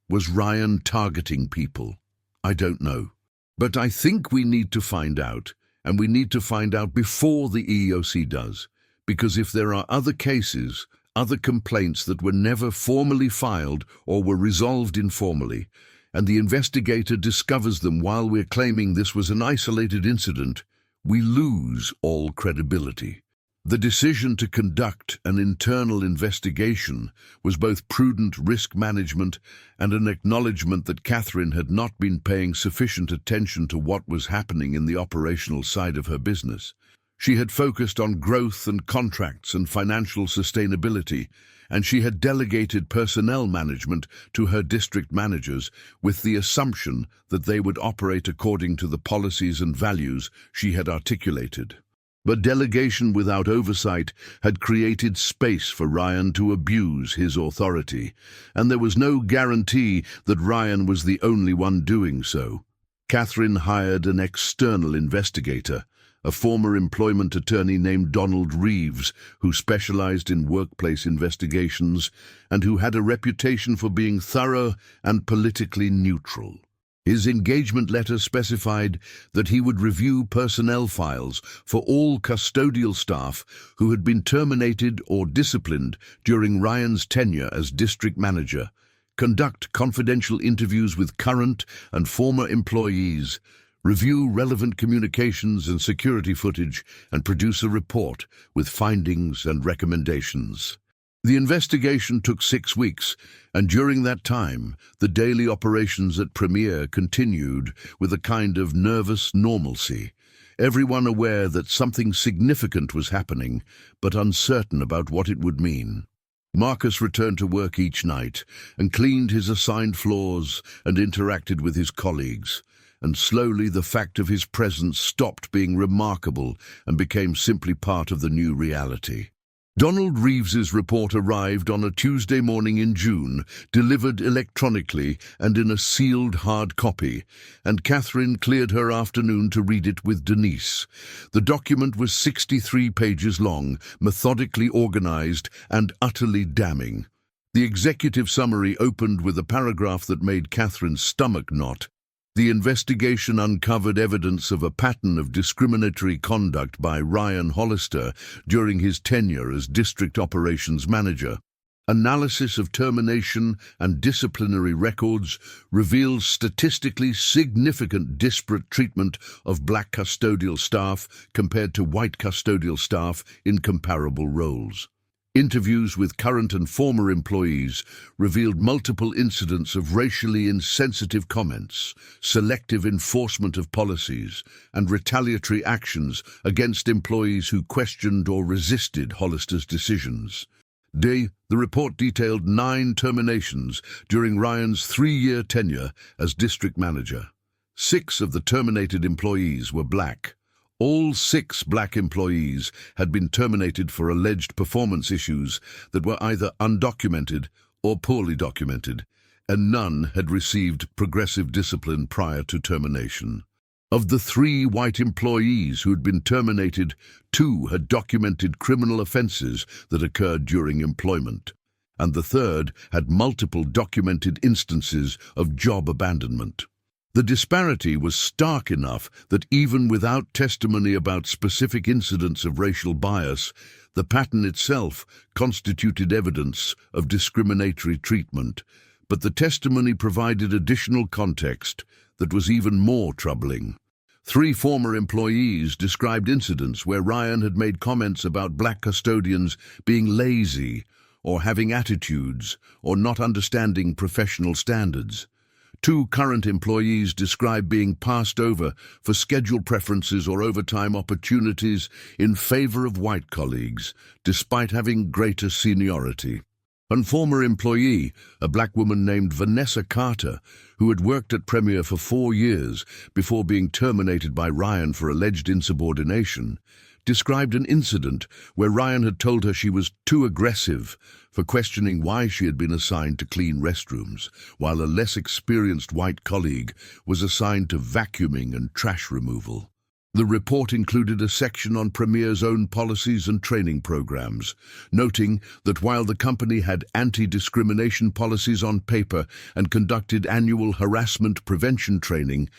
Was Ryan targeting people? I don't know. But I think we need to find out, and we need to find out before the EEOC does, because if there are other cases, other complaints that were never formally filed or were resolved informally, and the investigator discovers them while we're claiming this was an isolated incident, we lose all credibility." The decision to conduct an internal investigation was both prudent risk management and an acknowledgement that Catherine had not been paying sufficient attention to what was happening in the operational side of her business. She had focused on growth and contracts and financial sustainability, and she had delegated personnel management to her district managers with the assumption that they would operate according to the policies and values she had articulated. But delegation without oversight had created space for Ryan to abuse his authority, and there was no guarantee that Ryan was the only one doing so. Catherine hired an external investigator, a former employment attorney named Donald Reeves, who specialized in workplace investigations and who had a reputation for being thorough and politically neutral. His engagement letter specified that he would review personnel files for all custodial staff who had been terminated or disciplined during Ryan's tenure as district manager, conduct confidential interviews with current and former employees, review relevant communications and security footage, and produce a report with findings and recommendations. The investigation took 6 weeks, and during that time, the daily operations at Premier continued with a kind of nervous normalcy, everyone aware that something significant was happening, but uncertain about what it would mean. Marcus returned to work each night and cleaned his assigned floors and interacted with his colleagues, and slowly the fact of his presence stopped being remarkable and became simply part of the new reality. Donald Reeves's report arrived on a Tuesday morning in June, delivered electronically and in a sealed hard copy, and Catherine cleared her afternoon to read it with Denise. The document was 63 pages long, methodically organized and utterly damning. The executive summary opened with a paragraph that made Catherine's stomach knot. The investigation uncovered evidence of a pattern of discriminatory conduct by Ryan Hollister during his tenure as District Operations Manager. Analysis of termination and disciplinary records reveals statistically significant disparate treatment of black custodial staff compared to white custodial staff in comparable roles. Interviews with current and former employees revealed multiple incidents of racially insensitive comments, selective enforcement of policies, and retaliatory actions against employees who questioned or resisted Hollister's decisions. The report detailed 9 terminations during Ryan's 3-year tenure as district manager. 6 of the terminated employees were black. All 6 black employees had been terminated for alleged performance issues that were either undocumented or poorly documented, and none had received progressive discipline prior to termination. Of the 3 white employees who had been terminated, 2 had documented criminal offenses that occurred during employment, and the 3rd had multiple documented instances of job abandonment. The disparity was stark enough that even without testimony about specific incidents of racial bias, the pattern itself constituted evidence of discriminatory treatment. But the testimony provided additional context that was even more troubling. 3 former employees described incidents where Ryan had made comments about black custodians being lazy or having attitudes or not understanding professional standards. 2 current employees described being passed over for schedule preferences or overtime opportunities in favor of white colleagues, despite having greater seniority. A former employee, a black woman named Vanessa Carter, who had worked at Premier for 4 years before being terminated by Ryan for alleged insubordination, described an incident where Ryan had told her she was too aggressive for questioning why she had been assigned to clean restrooms, while a less experienced white colleague was assigned to vacuuming and trash removal. The report included a section on Premier's own policies and training programs, noting that while the company had anti-discrimination policies on paper and conducted annual harassment prevention training,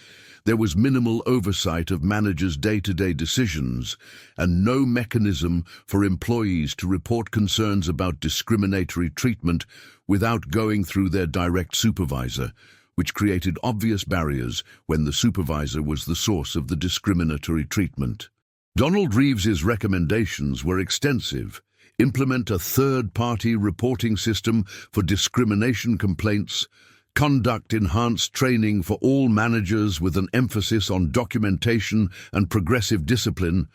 there was minimal oversight of managers' day-to-day decisions and no mechanism for employees to report concerns about discriminatory treatment without going through their direct supervisor, which created obvious barriers when the supervisor was the source of the discriminatory treatment. Donald Reeves's recommendations were extensive. Implement a third-party reporting system for discrimination complaints, conduct enhanced training for all managers with an emphasis on documentation and progressive discipline,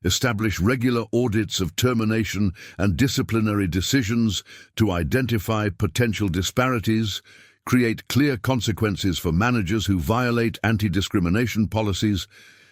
establish regular audits of termination and disciplinary decisions to identify potential disparities, create clear consequences for managers who violate anti-discrimination policies,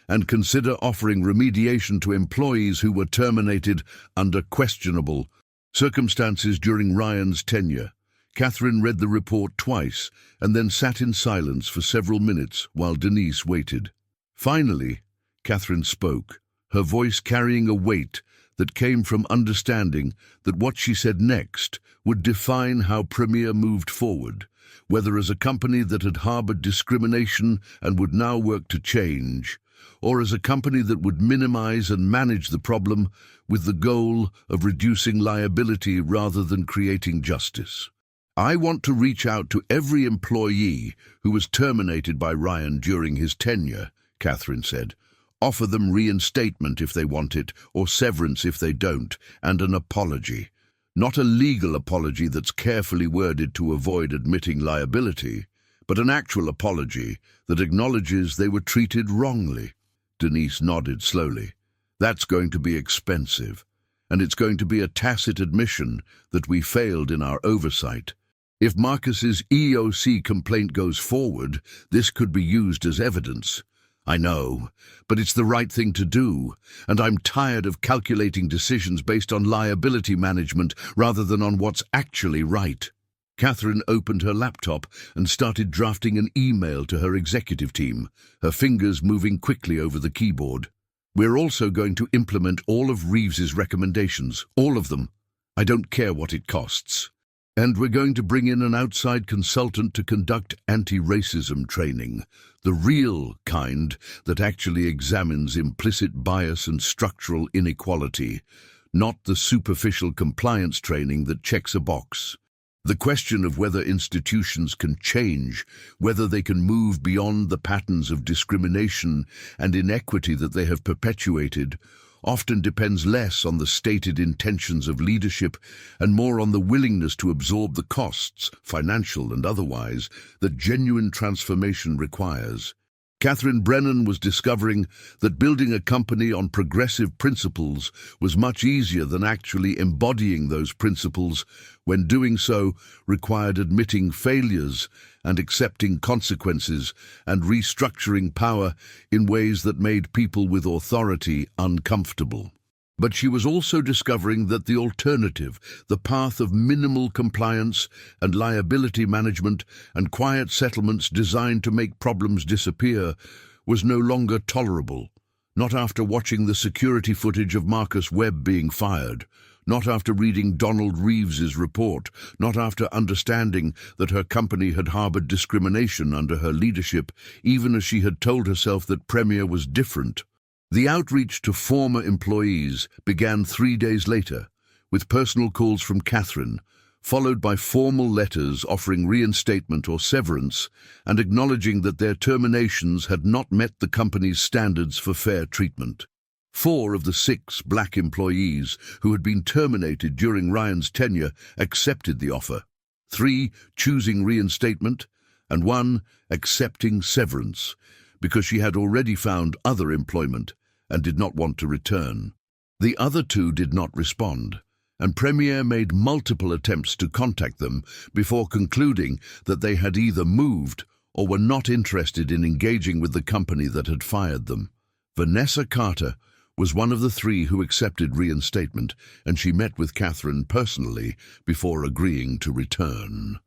and consider offering remediation to employees who were terminated under questionable circumstances during Ryan's tenure. Catherine read the report twice and then sat in silence for several minutes while Denise waited. Finally, Catherine spoke, her voice carrying a weight that came from understanding that what she said next would define how Premier moved forward, whether as a company that had harbored discrimination and would now work to change, or as a company that would minimize and manage the problem with the goal of reducing liability rather than creating justice. I want to reach out to every employee who was terminated by Ryan during his tenure, Catherine said. Offer them reinstatement if they want it, or severance if they don't, and an apology. Not a legal apology that's carefully worded to avoid admitting liability, but an actual apology that acknowledges they were treated wrongly. Denise nodded slowly. That's going to be expensive, and it's going to be a tacit admission that we failed in our oversight. If Marcus's EOC complaint goes forward, this could be used as evidence. I know, but it's the right thing to do, and I'm tired of calculating decisions based on liability management rather than on what's actually right. Catherine opened her laptop and started drafting an email to her executive team, her fingers moving quickly over the keyboard. We're also going to implement all of Reeves's recommendations, all of them. I don't care what it costs. And we're going to bring in an outside consultant to conduct anti-racism training, the real kind that actually examines implicit bias and structural inequality, not the superficial compliance training that checks a box. The question of whether institutions can change, whether they can move beyond the patterns of discrimination and inequity that they have perpetuated, often depends less on the stated intentions of leadership and more on the willingness to absorb the costs, financial and otherwise, that genuine transformation requires. Catherine Brennan was discovering that building a company on progressive principles was much easier than actually embodying those principles, when doing so required admitting failures and accepting consequences and restructuring power in ways that made people with authority uncomfortable. But she was also discovering that the alternative, the path of minimal compliance and liability management and quiet settlements designed to make problems disappear, was no longer tolerable. Not after watching the security footage of Marcus Webb being fired, not after reading Donald Reeves's report, not after understanding that her company had harbored discrimination under her leadership, even as she had told herself that Premier was different. The outreach to former employees began 3 days later, with personal calls from Catherine, followed by formal letters offering reinstatement or severance and acknowledging that their terminations had not met the company's standards for fair treatment. 4 of the 6 black employees who had been terminated during Ryan's tenure accepted the offer, 3 choosing reinstatement and 1 accepting severance, because she had already found other employment and did not want to return. The other 2 did not respond, and Premier made multiple attempts to contact them before concluding that they had either moved or were not interested in engaging with the company that had fired them. Vanessa Carter was one of the 3 who accepted reinstatement, and she met with Catherine personally before agreeing to return.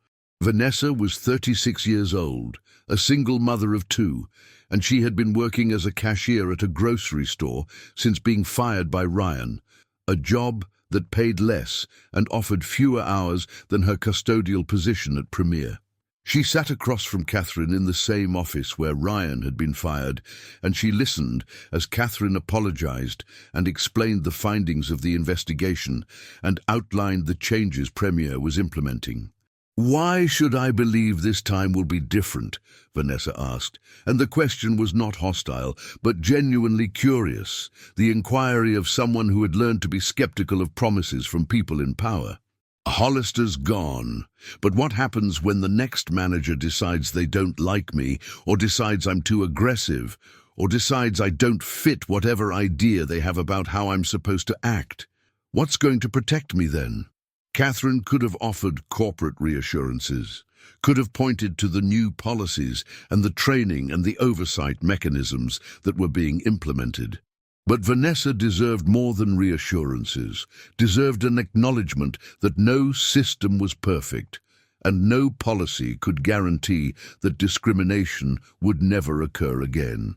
Vanessa was 36 years old, a single mother of 2, and she had been working as a cashier at a grocery store since being fired by Ryan, a job that paid less and offered fewer hours than her custodial position at Premier. She sat across from Catherine in the same office where Ryan had been fired, and she listened as Catherine apologized and explained the findings of the investigation and outlined the changes Premier was implementing. "Why should I believe this time will be different?" Vanessa asked, and the question was not hostile, but genuinely curious, the inquiry of someone who had learned to be skeptical of promises from people in power. Hollister's gone, but what happens when the next manager decides they don't like me, or decides I'm too aggressive, or decides I don't fit whatever idea they have about how I'm supposed to act? What's going to protect me then? Catherine could have offered corporate reassurances, could have pointed to the new policies and the training and the oversight mechanisms that were being implemented. But Vanessa deserved more than reassurances, deserved an acknowledgement that no system was perfect, and no policy could guarantee that discrimination would never occur again.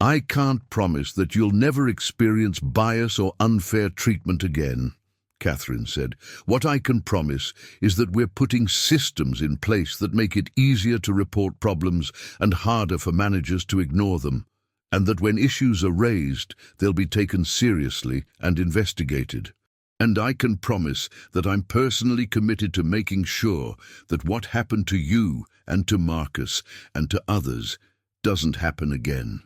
I can't promise that you'll never experience bias or unfair treatment again, Catherine said. What I can promise is that we're putting systems in place that make it easier to report problems and harder for managers to ignore them, and that when issues are raised, they'll be taken seriously and investigated. And I can promise that I'm personally committed to making sure that what happened to you and to Marcus and to others doesn't happen again.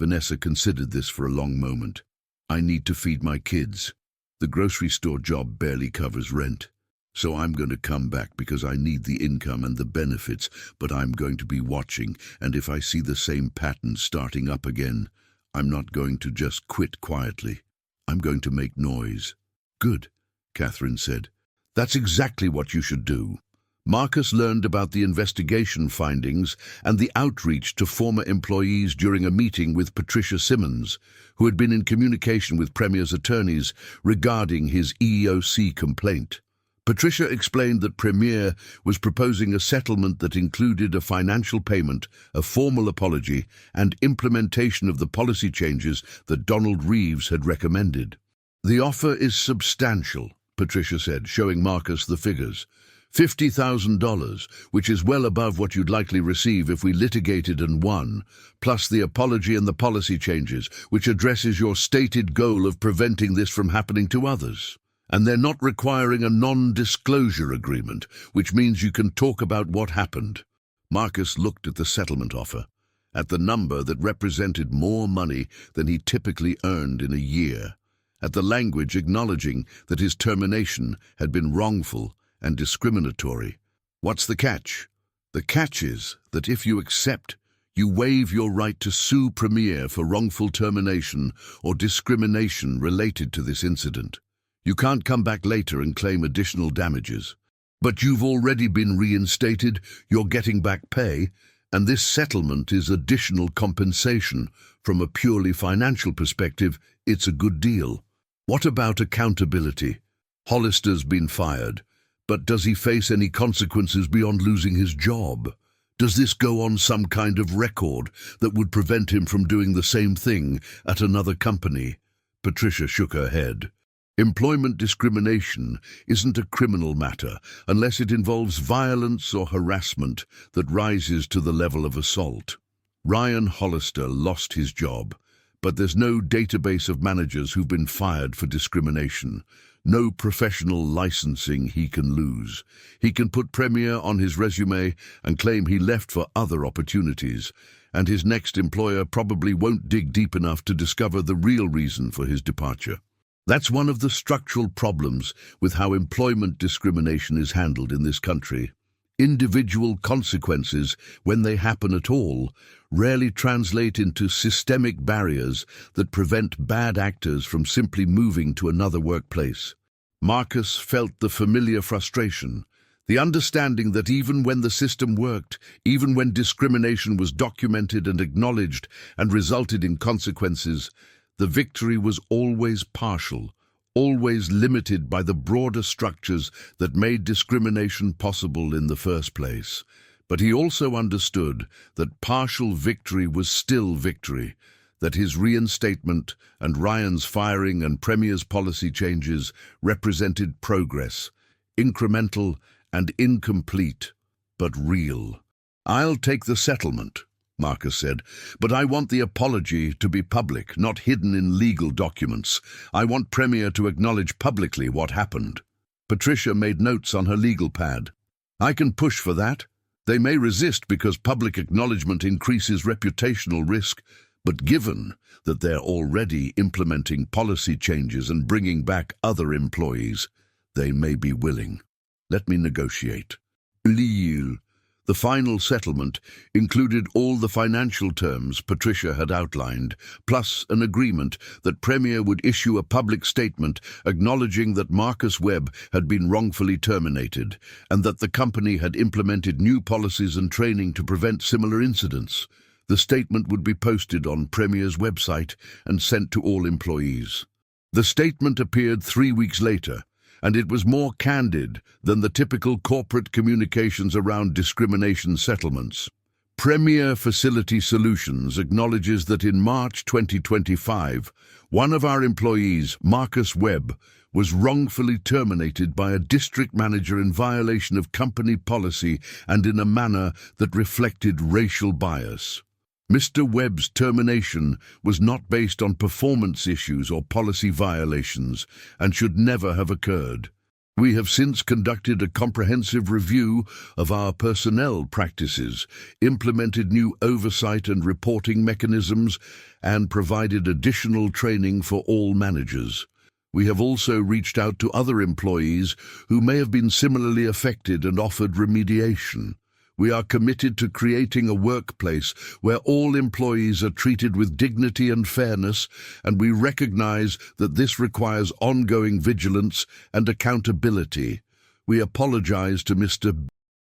Vanessa considered this for a long moment. I need to feed my kids. The grocery store job barely covers rent. So I'm going to come back because I need the income and the benefits, but I'm going to be watching, and if I see the same pattern starting up again, I'm not going to just quit quietly. I'm going to make noise. Good, Catherine said. That's exactly what you should do. Marcus learned about the investigation findings and the outreach to former employees during a meeting with Patricia Simmons, who had been in communication with Premier's attorneys regarding his EEOC complaint. Patricia explained that Premier was proposing a settlement that included a financial payment, a formal apology, and implementation of the policy changes that Donald Reeves had recommended. The offer is substantial, Patricia said, showing Marcus the figures. $50,000, which is well above what you'd likely receive if we litigated and won, plus the apology and the policy changes, which addresses your stated goal of preventing this from happening to others. And they're not requiring a non-disclosure agreement, which means you can talk about what happened. Marcus looked at the settlement offer, at the number that represented more money than he typically earned in a year, at the language acknowledging that his termination had been wrongful and discriminatory. What's the catch? The catch is that if you accept, you waive your right to sue Premier for wrongful termination or discrimination related to this incident. You can't come back later and claim additional damages. But you've already been reinstated, you're getting back pay, and this settlement is additional compensation. From a purely financial perspective, it's a good deal. What about accountability? Hollister's been fired. But does he face any consequences beyond losing his job? Does this go on some kind of record that would prevent him from doing the same thing at another company? Patricia shook her head. Employment discrimination isn't a criminal matter unless it involves violence or harassment that rises to the level of assault. Ryan Hollister lost his job, but there's no database of managers who've been fired for discrimination. No professional licensing he can lose. He can put Premier on his resume and claim he left for other opportunities, and his next employer probably won't dig deep enough to discover the real reason for his departure. That's one of the structural problems with how employment discrimination is handled in this country. Individual consequences, when they happen at all, rarely translate into systemic barriers that prevent bad actors from simply moving to another workplace. Marcus felt the familiar frustration, the understanding that even when the system worked, even when discrimination was documented and acknowledged and resulted in consequences, the victory was always partial, always limited by the broader structures that made discrimination possible in the first place. But he also understood that partial victory was still victory, that his reinstatement and Ryan's firing and Premier's policy changes represented progress, incremental and incomplete, but real. "I'll take the settlement," Marcus said, "but I want the apology to be public, not hidden in legal documents. I want Premier to acknowledge publicly what happened." Patricia made notes on her legal pad. "I can push for that. They may resist because public acknowledgement increases reputational risk, but given that they're already implementing policy changes and bringing back other employees, they may be willing. Let me negotiate." Lille. The final settlement included all the financial terms Patricia had outlined, plus an agreement that Premier would issue a public statement acknowledging that Marcus Webb had been wrongfully terminated and that the company had implemented new policies and training to prevent similar incidents. The statement would be posted on Premier's website and sent to all employees. The statement appeared 3 weeks later, and it was more candid than the typical corporate communications around discrimination settlements. Premier Facility Solutions acknowledges that in March 2025, one of our employees, Marcus Webb, was wrongfully terminated by a district manager in violation of company policy and in a manner that reflected racial bias. Mr. Webb's termination was not based on performance issues or policy violations and should never have occurred. We have since conducted a comprehensive review of our personnel practices, implemented new oversight and reporting mechanisms, and provided additional training for all managers. We have also reached out to other employees who may have been similarly affected and offered remediation. We are committed to creating a workplace where all employees are treated with dignity and fairness, and we recognize that this requires ongoing vigilance and accountability. We apologize to Mr.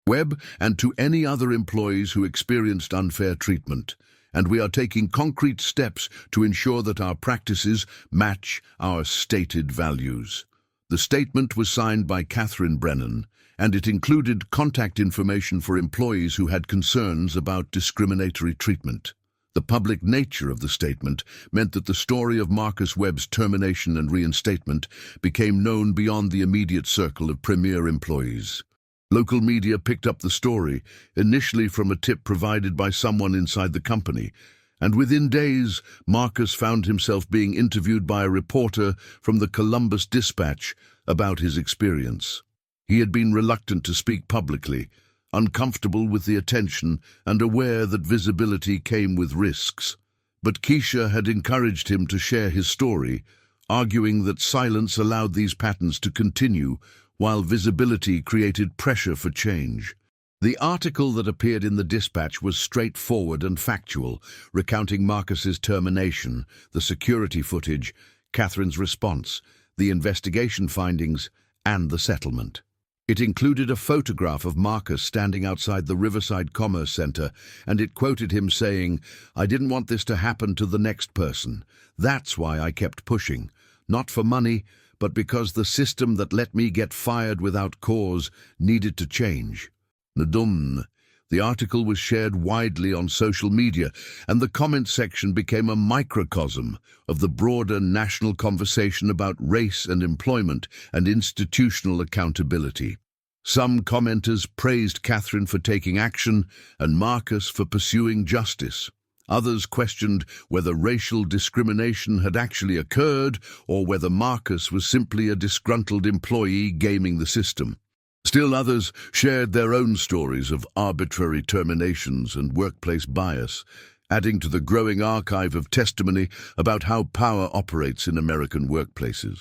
Webb and to any other employees who experienced unfair treatment, and we are taking concrete steps to ensure that our practices match our stated values. The statement was signed by Catherine Brennan, and it included contact information for employees who had concerns about discriminatory treatment. The public nature of the statement meant that the story of Marcus Webb's termination and reinstatement became known beyond the immediate circle of Premier employees. Local media picked up the story, initially from a tip provided by someone inside the company, and within days, Marcus found himself being interviewed by a reporter from the Columbus Dispatch about his experience. He had been reluctant to speak publicly, uncomfortable with the attention and aware that visibility came with risks. But Keisha had encouraged him to share his story, arguing that silence allowed these patterns to continue, while visibility created pressure for change. The article that appeared in the Dispatch was straightforward and factual, recounting Marcus's termination, the security footage, Catherine's response, the investigation findings, and the settlement. It included a photograph of Marcus standing outside the Riverside Commerce Center, and it quoted him saying, "I didn't want this to happen to the next person. That's why I kept pushing. Not for money, but because the system that let me get fired without cause needed to change." Nadum. The article was shared widely on social media, and the comment section became a microcosm of the broader national conversation about race and employment and institutional accountability. Some commenters praised Catherine for taking action and Marcus for pursuing justice. Others questioned whether racial discrimination had actually occurred or whether Marcus was simply a disgruntled employee gaming the system. Still others shared their own stories of arbitrary terminations and workplace bias, adding to the growing archive of testimony about how power operates in American workplaces.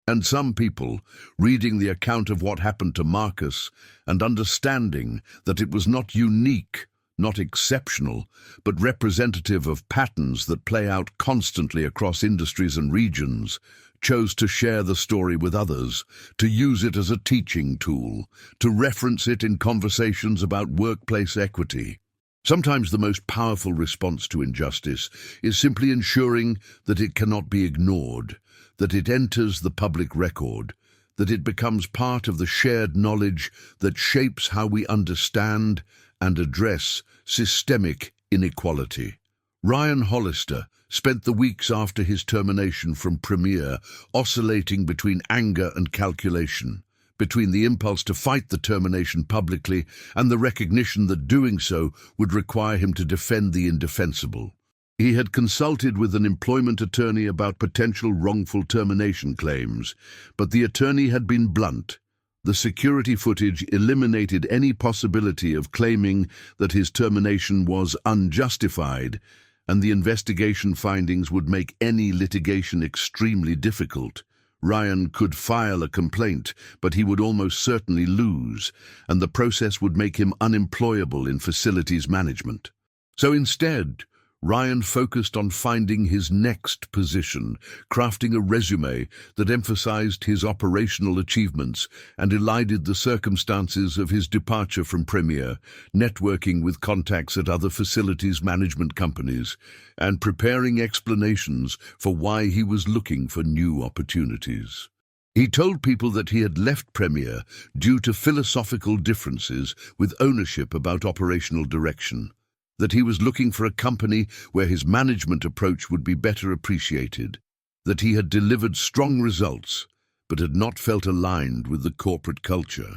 And some people, reading the account of what happened to Marcus and understanding that it was not unique, not exceptional, but representative of patterns that play out constantly across industries and regions, chose to share the story with others, to use it as a teaching tool, to reference it in conversations about workplace equity. Sometimes the most powerful response to injustice is simply ensuring that it cannot be ignored, that it enters the public record, that it becomes part of the shared knowledge that shapes how we understand and address systemic inequality. Ryan Hollister spent the weeks after his termination from Premier oscillating between anger and calculation, between the impulse to fight the termination publicly and the recognition that doing so would require him to defend the indefensible. He had consulted with an employment attorney about potential wrongful termination claims, but the attorney had been blunt. The security footage eliminated any possibility of claiming that his termination was unjustified, and the investigation findings would make any litigation extremely difficult. Ryan could file a complaint, but he would almost certainly lose, and the process would make him unemployable in facilities management. So instead, Ryan focused on finding his next position, crafting a resume that emphasized his operational achievements and elided the circumstances of his departure from Premier, networking with contacts at other facilities management companies, and preparing explanations for why he was looking for new opportunities. He told people that he had left Premier due to philosophical differences with ownership about operational direction. that he was looking for a company where his management approach would be better appreciated, that he had delivered strong results, but had not felt aligned with the corporate culture.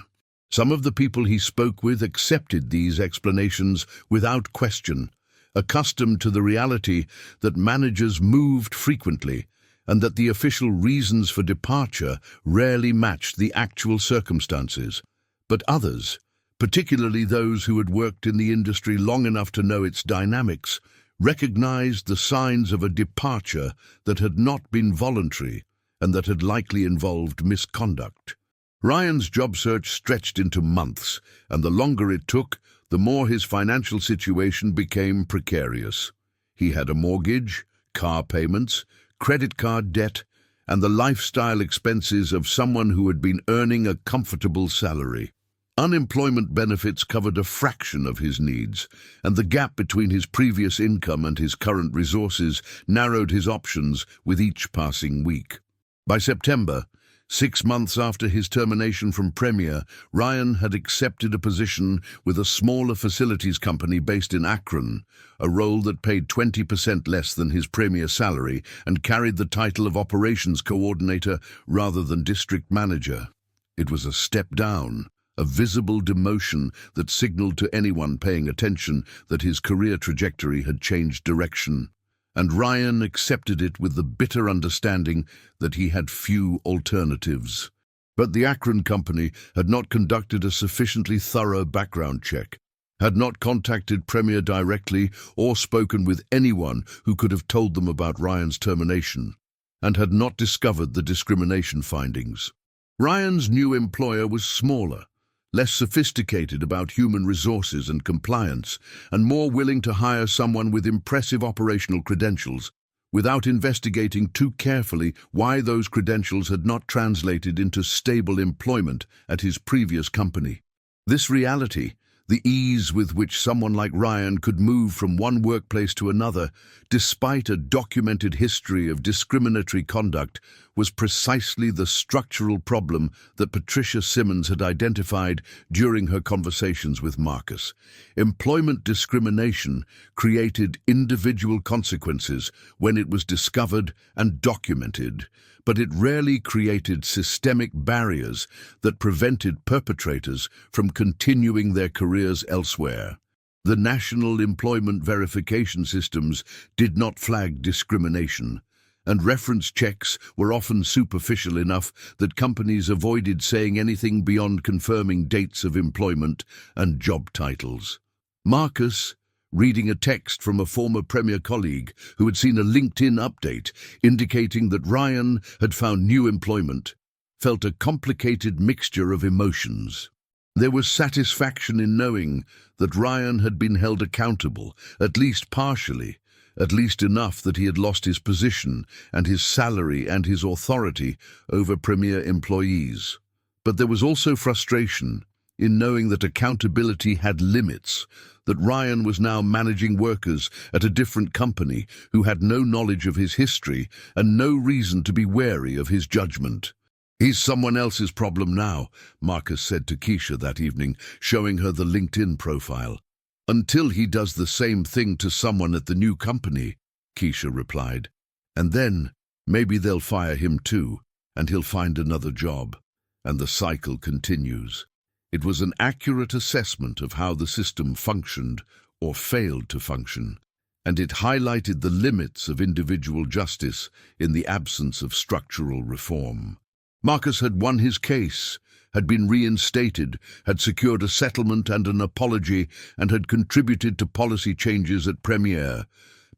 Some of the people he spoke with accepted these explanations without question, accustomed to the reality that managers moved frequently and that the official reasons for departure rarely matched the actual circumstances. But others, particularly those who had worked in the industry long enough to know its dynamics, recognized the signs of a departure that had not been voluntary and that had likely involved misconduct. Ryan's job search stretched into months, and the longer it took, the more his financial situation became precarious. He had a mortgage, car payments, credit card debt, and the lifestyle expenses of someone who had been earning a comfortable salary. Unemployment benefits covered a fraction of his needs, and the gap between his previous income and his current resources narrowed his options with each passing week. By September, 6 months after his termination from Premier, Ryan had accepted a position with a smaller facilities company based in Akron, a role that paid 20% less than his Premier salary and carried the title of operations coordinator rather than district manager. It was a step down, a visible demotion that signaled to anyone paying attention that his career trajectory had changed direction. And Ryan accepted it with the bitter understanding that he had few alternatives. But the Akron company had not conducted a sufficiently thorough background check, had not contacted Premier directly or spoken with anyone who could have told them about Ryan's termination, and had not discovered the discrimination findings. Ryan's new employer was smaller, less sophisticated about human resources and compliance, and more willing to hire someone with impressive operational credentials, without investigating too carefully why those credentials had not translated into stable employment at his previous company. This reality, the ease with which someone like Ryan could move from one workplace to another, despite a documented history of discriminatory conduct, was precisely the structural problem that Patricia Simmons had identified during her conversations with Marcus. Employment discrimination created individual consequences when it was discovered and documented, but it rarely created systemic barriers that prevented perpetrators from continuing their careers elsewhere. The national employment verification systems did not flag discrimination, and reference checks were often superficial enough that companies avoided saying anything beyond confirming dates of employment and job titles. Marcus, reading a text from a former Premier colleague who had seen a LinkedIn update indicating that Ryan had found new employment, felt a complicated mixture of emotions. There was satisfaction in knowing that Ryan had been held accountable, at least partially, at least enough that he had lost his position and his salary and his authority over Premier employees. But there was also frustration in knowing that accountability had limits, that Ryan was now managing workers at a different company who had no knowledge of his history and no reason to be wary of his judgment. "He's someone else's problem now," Marcus said to Keisha that evening, showing her the LinkedIn profile. "Until he does the same thing to someone at the new company," Keisha replied. "And then, maybe they'll fire him too, and he'll find another job." And the cycle continues. It was an accurate assessment of how the system functioned or failed to function, and it highlighted the limits of individual justice in the absence of structural reform. Marcus had won his case, had been reinstated, had secured a settlement and an apology, and had contributed to policy changes at Premier.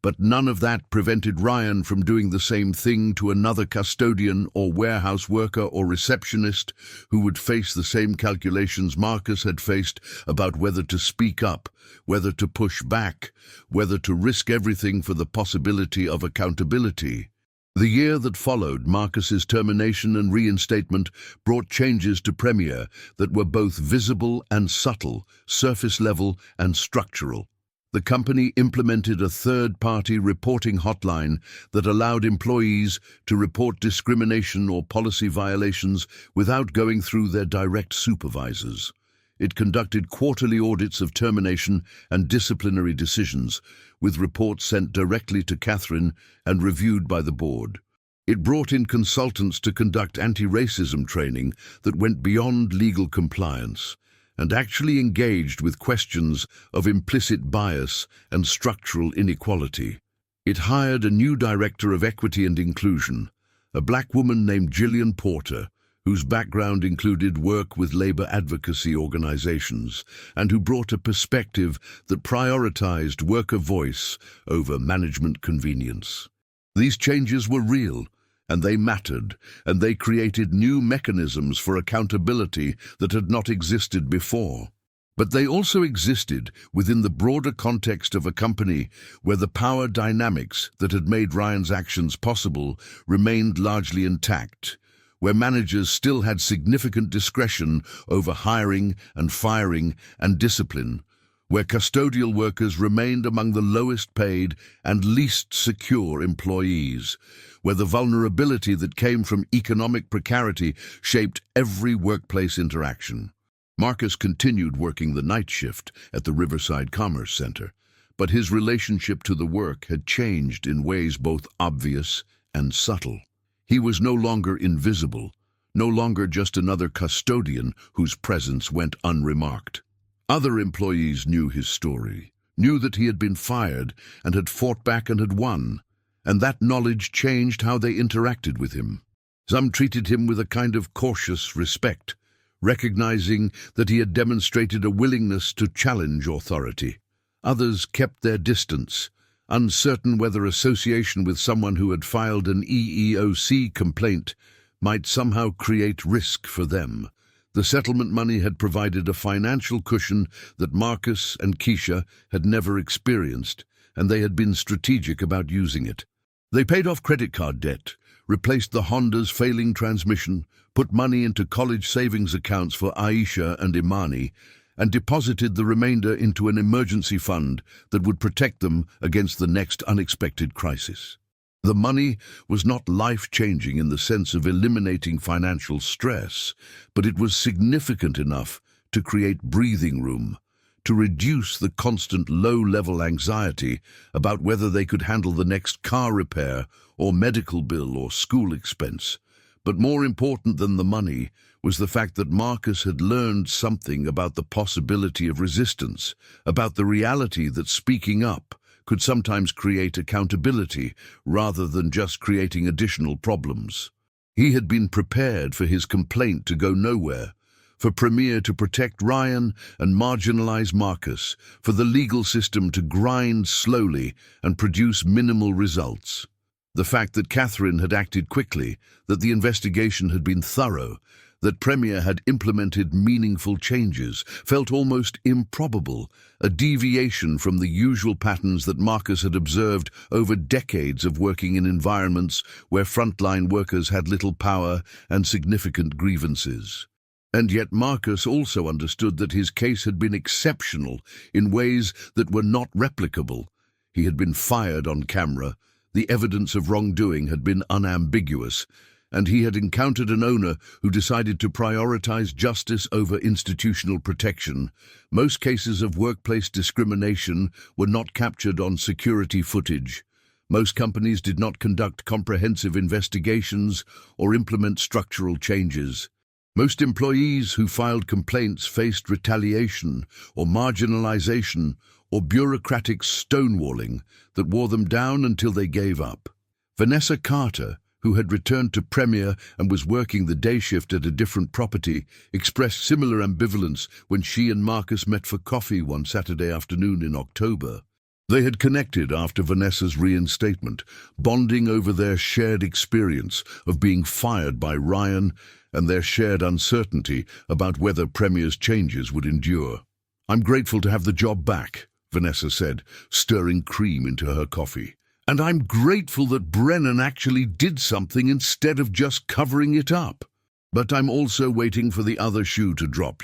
But none of that prevented Ryan from doing the same thing to another custodian or warehouse worker or receptionist who would face the same calculations Marcus had faced about whether to speak up, whether to push back, whether to risk everything for the possibility of accountability. The year that followed Marcus's termination and reinstatement brought changes to Premier that were both visible and subtle, surface level and structural. The company implemented a third-party reporting hotline that allowed employees to report discrimination or policy violations without going through their direct supervisors. It conducted quarterly audits of termination and disciplinary decisions, with reports sent directly to Catherine and reviewed by the board. It brought in consultants to conduct anti-racism training that went beyond legal compliance and actually engaged with questions of implicit bias and structural inequality. It hired a new director of equity and inclusion, a black woman named Gillian Porter, whose background included work with labor advocacy organizations and who brought a perspective that prioritized worker voice over management convenience. These changes were real, and they mattered, and they created new mechanisms for accountability that had not existed before. But they also existed within the broader context of a company where the power dynamics that had made Ryan's actions possible remained largely intact, where managers still had significant discretion over hiring and firing and discipline, where custodial workers remained among the lowest paid and least secure employees, where the vulnerability that came from economic precarity shaped every workplace interaction. Marcus continued working the night shift at the Riverside Commerce Center, but his relationship to the work had changed in ways both obvious and subtle. He was no longer invisible, no longer just another custodian whose presence went unremarked. Other employees knew his story, knew that he had been fired and had fought back and had won, and that knowledge changed how they interacted with him. Some treated him with a kind of cautious respect, recognizing that he had demonstrated a willingness to challenge authority. Others kept their distance, uncertain whether association with someone who had filed an EEOC complaint might somehow create risk for them. The settlement money had provided a financial cushion that Marcus and Keisha had never experienced, and they had been strategic about using it. They paid off credit card debt, replaced the Honda's failing transmission, put money into college savings accounts for Aisha and Imani, and deposited the remainder into an emergency fund that would protect them against the next unexpected crisis. The money was not life-changing in the sense of eliminating financial stress, but it was significant enough to create breathing room, to reduce the constant low-level anxiety about whether they could handle the next car repair or medical bill or school expense. But more important than the money was the fact that Marcus had learned something about the possibility of resistance, about the reality that speaking up could sometimes create accountability rather than just creating additional problems. He had been prepared for his complaint to go nowhere, for Premier to protect Ryan and marginalize Marcus, for the legal system to grind slowly and produce minimal results. The fact that Catherine had acted quickly, that the investigation had been thorough, that Premier had implemented meaningful changes, felt almost improbable, a deviation from the usual patterns that Marcus had observed over decades of working in environments where frontline workers had little power and significant grievances. And yet Marcus also understood that his case had been exceptional in ways that were not replicable. He had been fired on camera, the evidence of wrongdoing had been unambiguous, and he had encountered an owner who decided to prioritize justice over institutional protection. Most cases of workplace discrimination were not captured on security footage. Most companies did not conduct comprehensive investigations or implement structural changes. Most employees who filed complaints faced retaliation or marginalization or bureaucratic stonewalling that wore them down until they gave up. Vanessa Carter, who had returned to Premier and was working the day shift at a different property, expressed similar ambivalence when she and Marcus met for coffee one Saturday afternoon in October. They had connected after Vanessa's reinstatement, bonding over their shared experience of being fired by Ryan and their shared uncertainty about whether Premier's changes would endure. "I'm grateful to have the job back," Vanessa said, stirring cream into her coffee. "And I'm grateful that Brennan actually did something instead of just covering it up. But I'm also waiting for the other shoe to drop,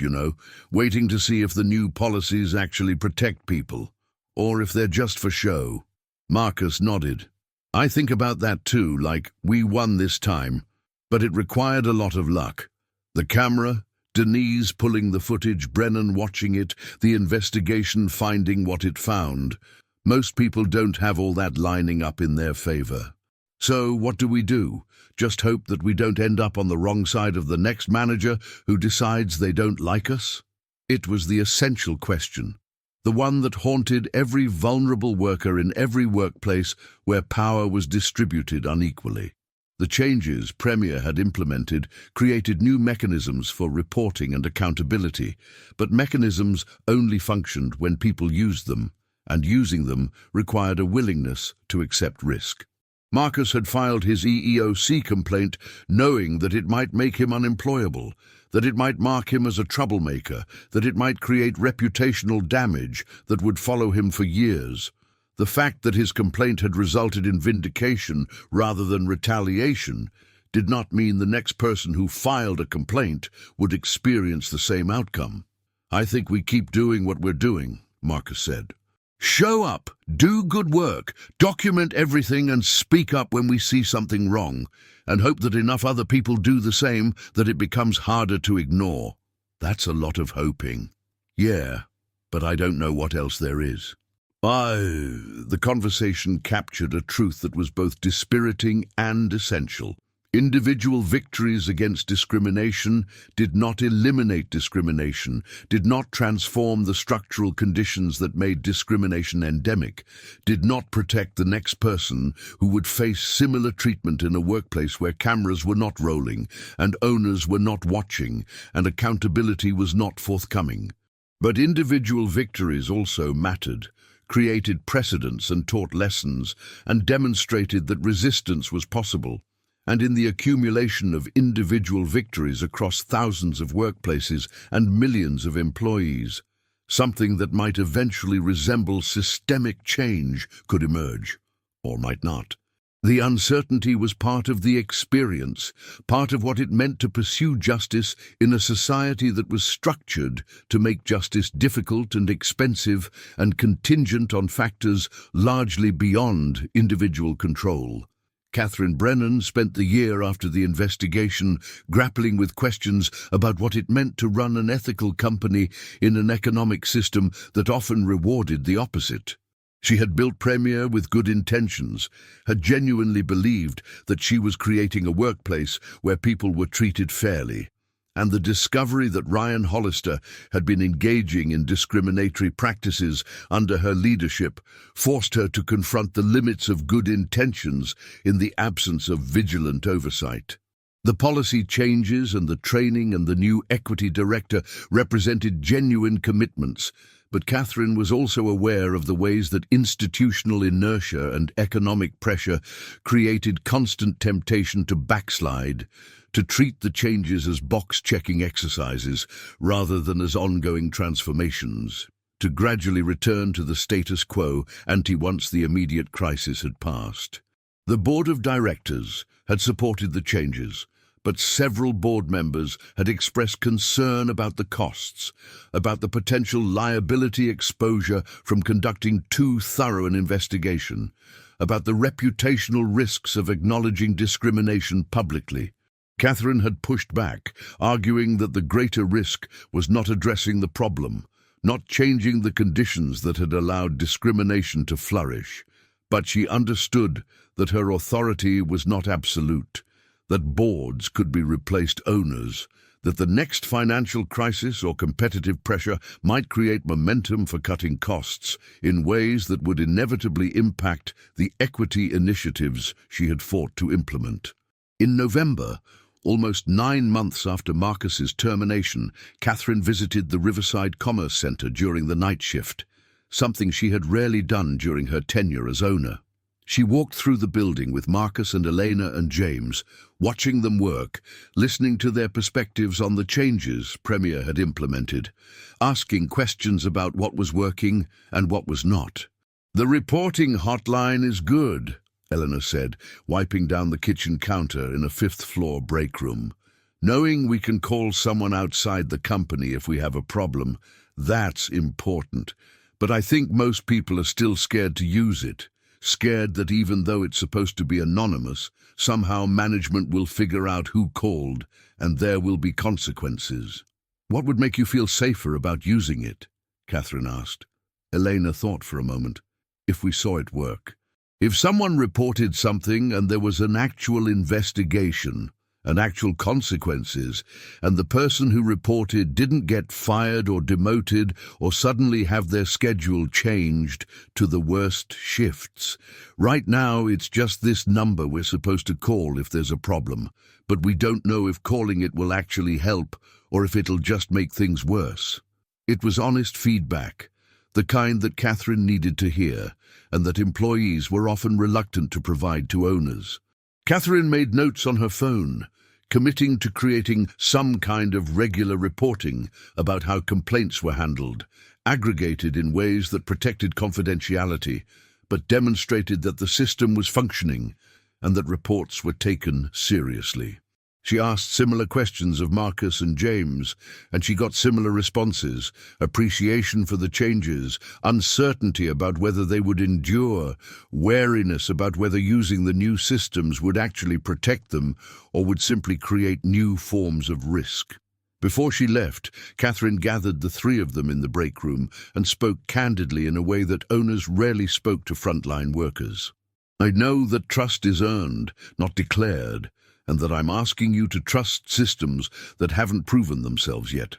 waiting to see if the new policies actually protect people, or if they're just for show." Marcus nodded. "I think about that too, like we won this time, but it required a lot of luck. The camera, Denise pulling the footage, Brennan watching it, the investigation finding what it found. Most people don't have all that lining up in their favor. So what do? Just hope that we don't end up on the wrong side of the next manager who decides they don't like us? It was the essential question, the one that haunted every vulnerable worker in every workplace where power was distributed unequally. The changes Premier had implemented created new mechanisms for reporting and accountability, but mechanisms only functioned when people used them, and using them required a willingness to accept risk. Marcus had filed his EEOC complaint knowing that it might make him unemployable, that it might mark him as a troublemaker, that it might create reputational damage that would follow him for years. The fact that his complaint had resulted in vindication rather than retaliation did not mean the next person who filed a complaint would experience the same outcome. "I think we keep doing what we're doing," Marcus said. "Show up, do good work, document everything and speak up when we see something wrong, and hope that enough other people do the same that it becomes harder to ignore." That's a lot of hoping. Yeah, but I don't know what else there is. The conversation captured a truth that was both dispiriting and essential. Individual victories against discrimination did not eliminate discrimination, did not transform the structural conditions that made discrimination endemic, did not protect the next person who would face similar treatment in a workplace where cameras were not rolling, and owners were not watching, and accountability was not forthcoming. But individual victories also mattered, created precedents and taught lessons, and demonstrated that resistance was possible. And in the accumulation of individual victories across thousands of workplaces and millions of employees, something that might eventually resemble systemic change could emerge, or might not. The uncertainty was part of the experience, part of what it meant to pursue justice in a society that was structured to make justice difficult and expensive and contingent on factors largely beyond individual control. Catherine Brennan spent the year after the investigation grappling with questions about what it meant to run an ethical company in an economic system that often rewarded the opposite. She had built Premier with good intentions, had genuinely believed that she was creating a workplace where people were treated fairly, and the discovery that Ryan Hollister had been engaging in discriminatory practices under her leadership forced her to confront the limits of good intentions in the absence of vigilant oversight. The policy changes and the training and the new equity director represented genuine commitments, but Catherine was also aware of the ways that institutional inertia and economic pressure created constant temptation to backslide, to treat the changes as box-checking exercises rather than as ongoing transformations, to gradually return to the status quo ante once the immediate crisis had passed. The board of directors had supported the changes, but several board members had expressed concern about the costs, about the potential liability exposure from conducting too thorough an investigation, about the reputational risks of acknowledging discrimination publicly. Catherine had pushed back, arguing that the greater risk was not addressing the problem, not changing the conditions that had allowed discrimination to flourish. But she understood that her authority was not absolute, that boards could be replaced owners, that the next financial crisis or competitive pressure might create momentum for cutting costs in ways that would inevitably impact the equity initiatives she had fought to implement. In November, almost 9 months after Marcus's termination, Catherine visited the Riverside Commerce Center during the night shift, something she had rarely done during her tenure as owner. She walked through the building with Marcus and Elena and James, watching them work, listening to their perspectives on the changes Premier had implemented, asking questions about what was working and what was not. "The reporting hotline is good," Eleanor said, wiping down the kitchen counter in a 5th-floor break room. "Knowing we can call someone outside the company if we have a problem, that's important. But I think most people are still scared to use it. Scared that even though it's supposed to be anonymous, somehow management will figure out who called and there will be consequences." What would make you feel safer about using it? Catherine asked. Elena thought for a moment. If we saw it work. If someone reported something and there was an actual investigation, and actual consequences, and the person who reported didn't get fired or demoted or suddenly have their schedule changed to the worst shifts. Right now, it's just this number we're supposed to call if there's a problem, but we don't know if calling it will actually help or if it'll just make things worse. It was honest feedback, the kind that Catherine needed to hear, and that employees were often reluctant to provide to owners. Catherine made notes on her phone, committing to creating some kind of regular reporting about how complaints were handled, aggregated in ways that protected confidentiality, but demonstrated that the system was functioning and that reports were taken seriously. She asked similar questions of Marcus and James, and she got similar responses: appreciation for the changes, uncertainty about whether they would endure, wariness about whether using the new systems would actually protect them or would simply create new forms of risk. Before she left, Catherine gathered the three of them in the break room and spoke candidly in a way that owners rarely spoke to frontline workers. I know that trust is earned, not declared, and that I'm asking you to trust systems that haven't proven themselves yet.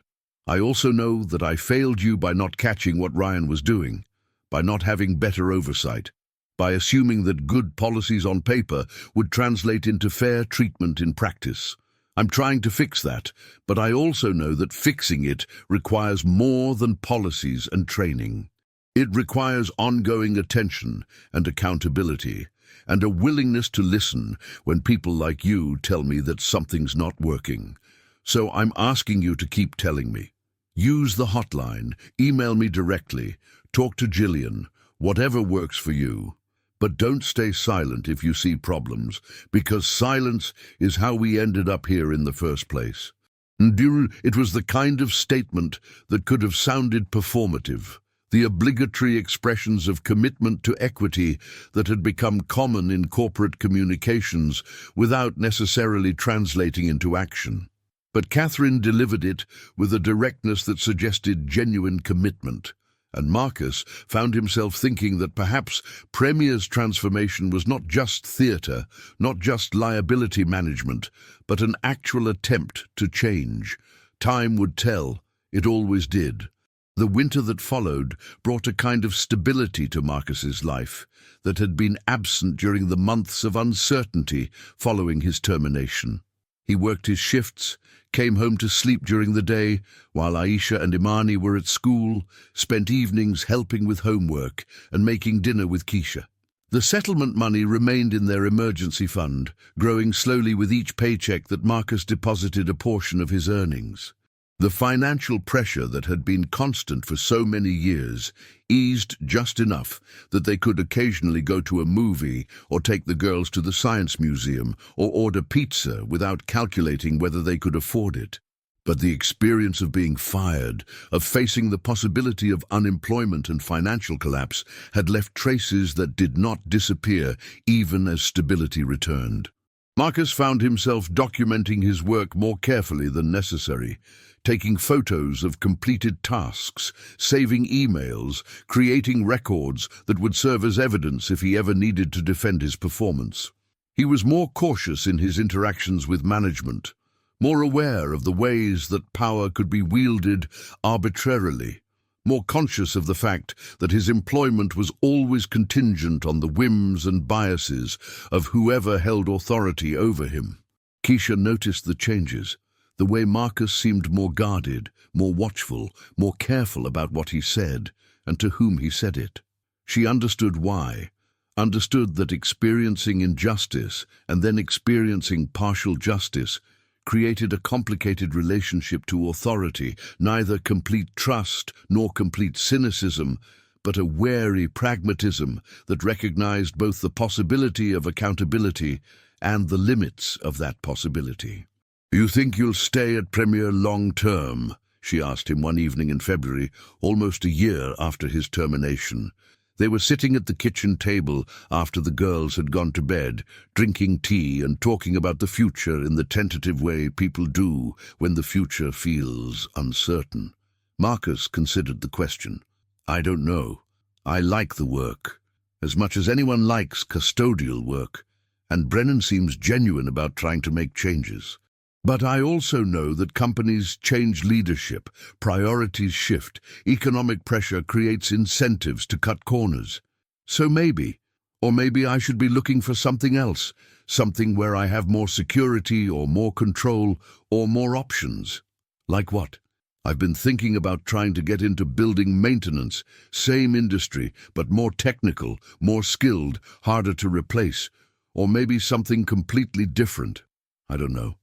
I also know that I failed you by not catching what Ryan was doing, by not having better oversight, by assuming that good policies on paper would translate into fair treatment in practice. I'm trying to fix that, but I also know that fixing it requires more than policies and training. It requires ongoing attention and accountability, and a willingness to listen when people like you tell me that something's not working. So I'm asking you to keep telling me. Use the hotline, email me directly, talk to Gillian, whatever works for you. But don't stay silent if you see problems, because silence is how we ended up here in the first place. It was the kind of statement that could have sounded performative, the obligatory expressions of commitment to equity that had become common in corporate communications without necessarily translating into action. But Catherine delivered it with a directness that suggested genuine commitment, and Marcus found himself thinking that perhaps Premier's transformation was not just theatre, not just liability management, but an actual attempt to change. Time would tell. It always did. The winter that followed brought a kind of stability to Marcus's life that had been absent during the months of uncertainty following his termination. He worked his shifts, came home to sleep during the day, while Aisha and Imani were at school, spent evenings helping with homework and making dinner with Keisha. The settlement money remained in their emergency fund, growing slowly with each paycheck that Marcus deposited a portion of his earnings. The financial pressure that had been constant for so many years eased just enough that they could occasionally go to a movie or take the girls to the science museum or order pizza without calculating whether they could afford it. But the experience of being fired, of facing the possibility of unemployment and financial collapse, had left traces that did not disappear even as stability returned. Marcus found himself documenting his work more carefully than necessary, taking photos of completed tasks, saving emails, creating records that would serve as evidence if he ever needed to defend his performance. He was more cautious in his interactions with management, more aware of the ways that power could be wielded arbitrarily, more conscious of the fact that his employment was always contingent on the whims and biases of whoever held authority over him. Keisha noticed the changes. The way Marcus seemed more guarded, more watchful, more careful about what he said, and to whom he said it. She understood why, understood that experiencing injustice and then experiencing partial justice created a complicated relationship to authority, neither complete trust nor complete cynicism, but a wary pragmatism that recognized both the possibility of accountability and the limits of that possibility. "You think you'll stay at Premier long term?" she asked him one evening in February, almost a year after his termination. They were sitting at the kitchen table after the girls had gone to bed, drinking tea and talking about the future in the tentative way people do when the future feels uncertain. Marcus considered the question. I don't know. I like the work, as much as anyone likes custodial work, and Brennan seems genuine about trying to make changes. But I also know that companies change leadership, priorities shift, economic pressure creates incentives to cut corners. So maybe I should be looking for something else, something where I have more security or more control or more options. Like what? I've been thinking about trying to get into building maintenance, same industry, but more technical, more skilled, harder to replace, or maybe something completely different. I don't know.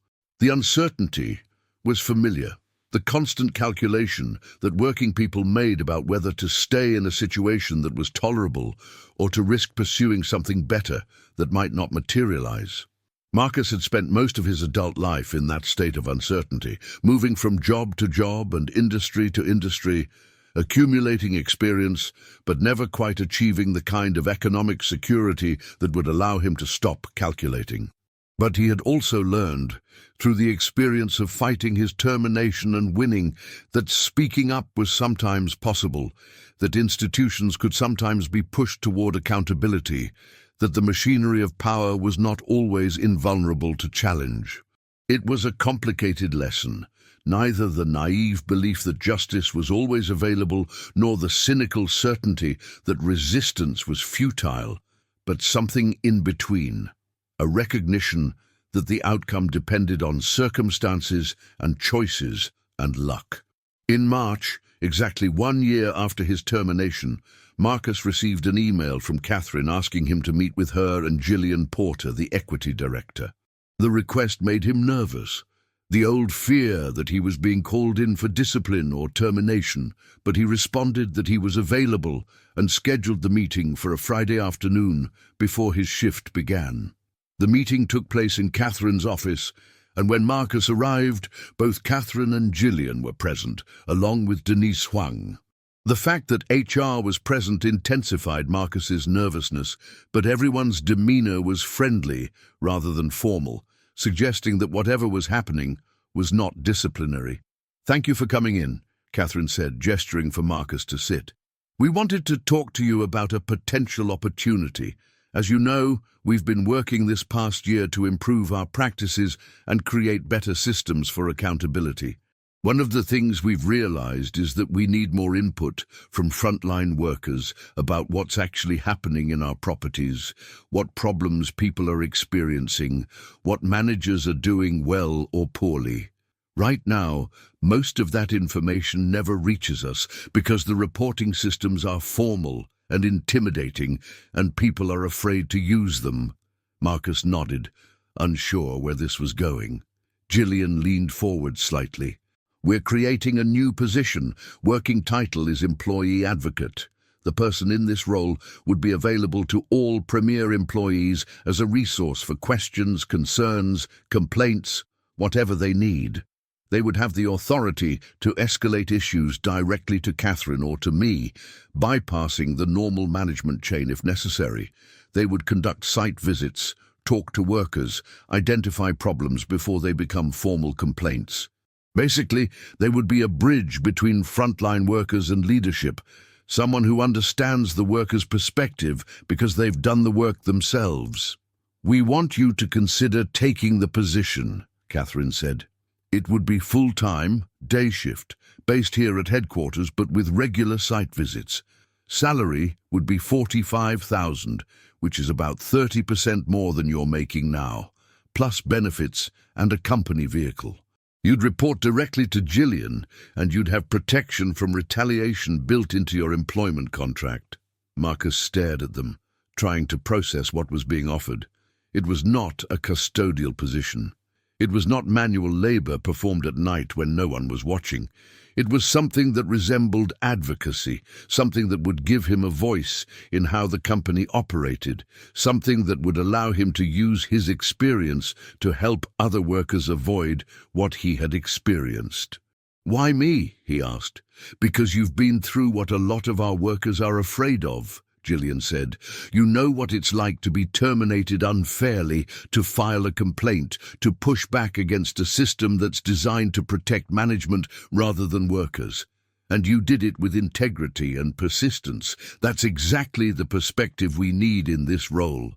The uncertainty was familiar. The constant calculation that working people made about whether to stay in a situation that was tolerable or to risk pursuing something better that might not materialize. Marcus had spent most of his adult life in that state of uncertainty, moving from job to job and industry to industry, accumulating experience, but never quite achieving the kind of economic security that would allow him to stop calculating. But he had also learned, through the experience of fighting his termination and winning, that speaking up was sometimes possible, that institutions could sometimes be pushed toward accountability, that the machinery of power was not always invulnerable to challenge. It was a complicated lesson, neither the naive belief that justice was always available nor the cynical certainty that resistance was futile, but something in between. A recognition that the outcome depended on circumstances and choices and luck. In March, exactly 1 year after his termination, Marcus received an email from Catherine asking him to meet with her and Gillian Porter, the equity director. The request made him nervous. The old fear that he was being called in for discipline or termination, but he responded that he was available and scheduled the meeting for a Friday afternoon before his shift began. The meeting took place in Catherine's office, and when Marcus arrived, both Catherine and Gillian were present, along with Denise Huang. The fact that HR was present intensified Marcus's nervousness, but everyone's demeanor was friendly rather than formal, suggesting that whatever was happening was not disciplinary. "Thank you for coming in," Catherine said, gesturing for Marcus to sit. "We wanted to talk to you about a potential opportunity. As you know, we've been working this past year to improve our practices and create better systems for accountability. One of the things we've realized is that we need more input from frontline workers about what's actually happening in our properties, what problems people are experiencing, what managers are doing well or poorly. Right now, most of that information never reaches us because the reporting systems are formal and intimidating, and people are afraid to use them." Marcus nodded, unsure where this was going. Gillian leaned forward slightly. "We're creating a new position. Working title is Employee Advocate. The person in this role would be available to all Premier employees as a resource for questions, concerns, complaints, whatever they need. They would have the authority to escalate issues directly to Catherine or to me, bypassing the normal management chain if necessary. They would conduct site visits, talk to workers, identify problems before they become formal complaints. Basically, they would be a bridge between frontline workers and leadership, someone who understands the workers' perspective because they've done the work themselves. "We want you to consider taking the position," Catherine said. "It would be full-time, day shift, based here at headquarters but with regular site visits. Salary would be $45,000, which is about 30% more than you're making now, plus benefits and a company vehicle. You'd report directly to Gillian, and you'd have protection from retaliation built into your employment contract." Marcus stared at them, trying to process what was being offered. It was not a custodial position. It was not manual labor performed at night when no one was watching. It was something that resembled advocacy, something that would give him a voice in how the company operated, something that would allow him to use his experience to help other workers avoid what he had experienced. "Why me?" he asked. "Because you've been through what a lot of our workers are afraid of," Gillian said. "You know what it's like to be terminated unfairly, to file a complaint, to push back against a system that's designed to protect management rather than workers. And you did it with integrity and persistence. That's exactly the perspective we need in this role.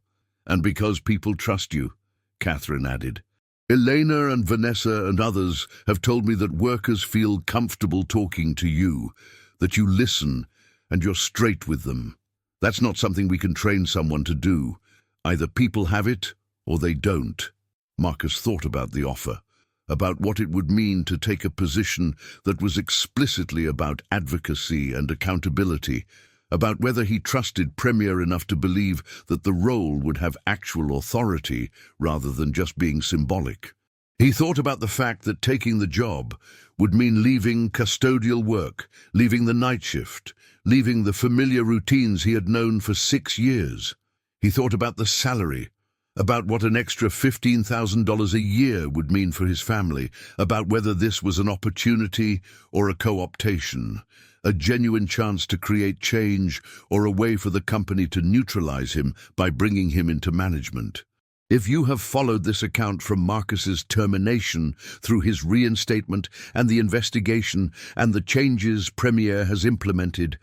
And because people trust you," Catherine added. "Elena and Vanessa and others have told me that workers feel comfortable talking to you, that you listen and you're straight with them. That's not something we can train someone to do. Either people have it or they don't." Marcus thought about the offer, about what it would mean to take a position that was explicitly about advocacy and accountability, about whether he trusted Premier enough to believe that the role would have actual authority rather than just being symbolic. He thought about the fact that taking the job would mean leaving custodial work, leaving the night shift, leaving the familiar routines he had known for 6 years. He thought about the salary, about what an extra $15,000 a year would mean for his family, about whether this was an opportunity or a co-optation, a genuine chance to create change or a way for the company to neutralize him by bringing him into management. If you have followed this account from Marcus's termination through his reinstatement and the investigation and the changes Premier has implemented,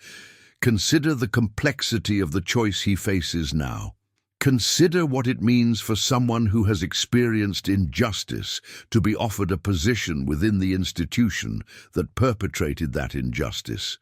consider the complexity of the choice he faces now. Consider what it means for someone who has experienced injustice to be offered a position within the institution that perpetrated that injustice,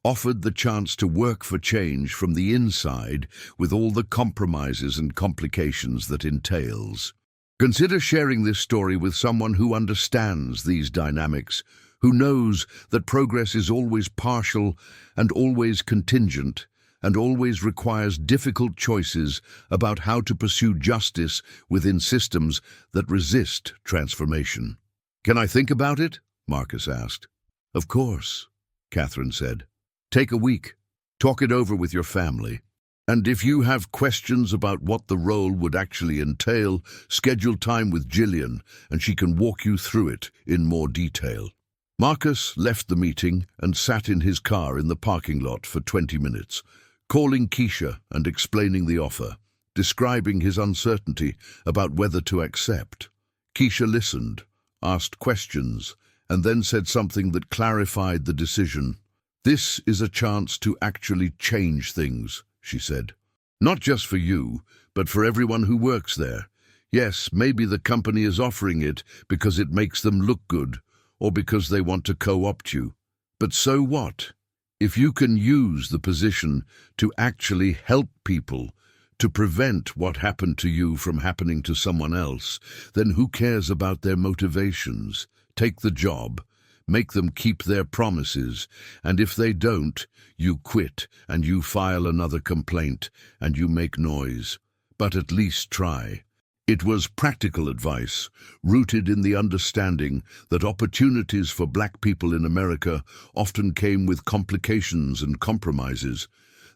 offered the chance to work for change from the inside with all the compromises and complications that entails. Consider sharing this story with someone who understands these dynamics, who knows that progress is always partial and always contingent, and always requires difficult choices about how to pursue justice within systems that resist transformation. "Can I think about it?" Marcus asked. "Of course," Catherine said. "Take a week. Talk it over with your family. And if you have questions about what the role would actually entail, schedule time with Gillian, and she can walk you through it in more detail." Marcus left the meeting and sat in his car in the parking lot for 20 minutes, calling Keisha and explaining the offer, describing his uncertainty about whether to accept. Keisha listened, asked questions, and then said something that clarified the decision. "This is a chance to actually change things," she said. "Not just for you, but for everyone who works there. Yes, maybe the company is offering it because it makes them look good, or because they want to co-opt you. But so what? If you can use the position to actually help people, to prevent what happened to you from happening to someone else, then who cares about their motivations? Take the job, make them keep their promises, and if they don't, you quit and you file another complaint and you make noise. But at least try." It was practical advice, rooted in the understanding that opportunities for black people in America often came with complications and compromises,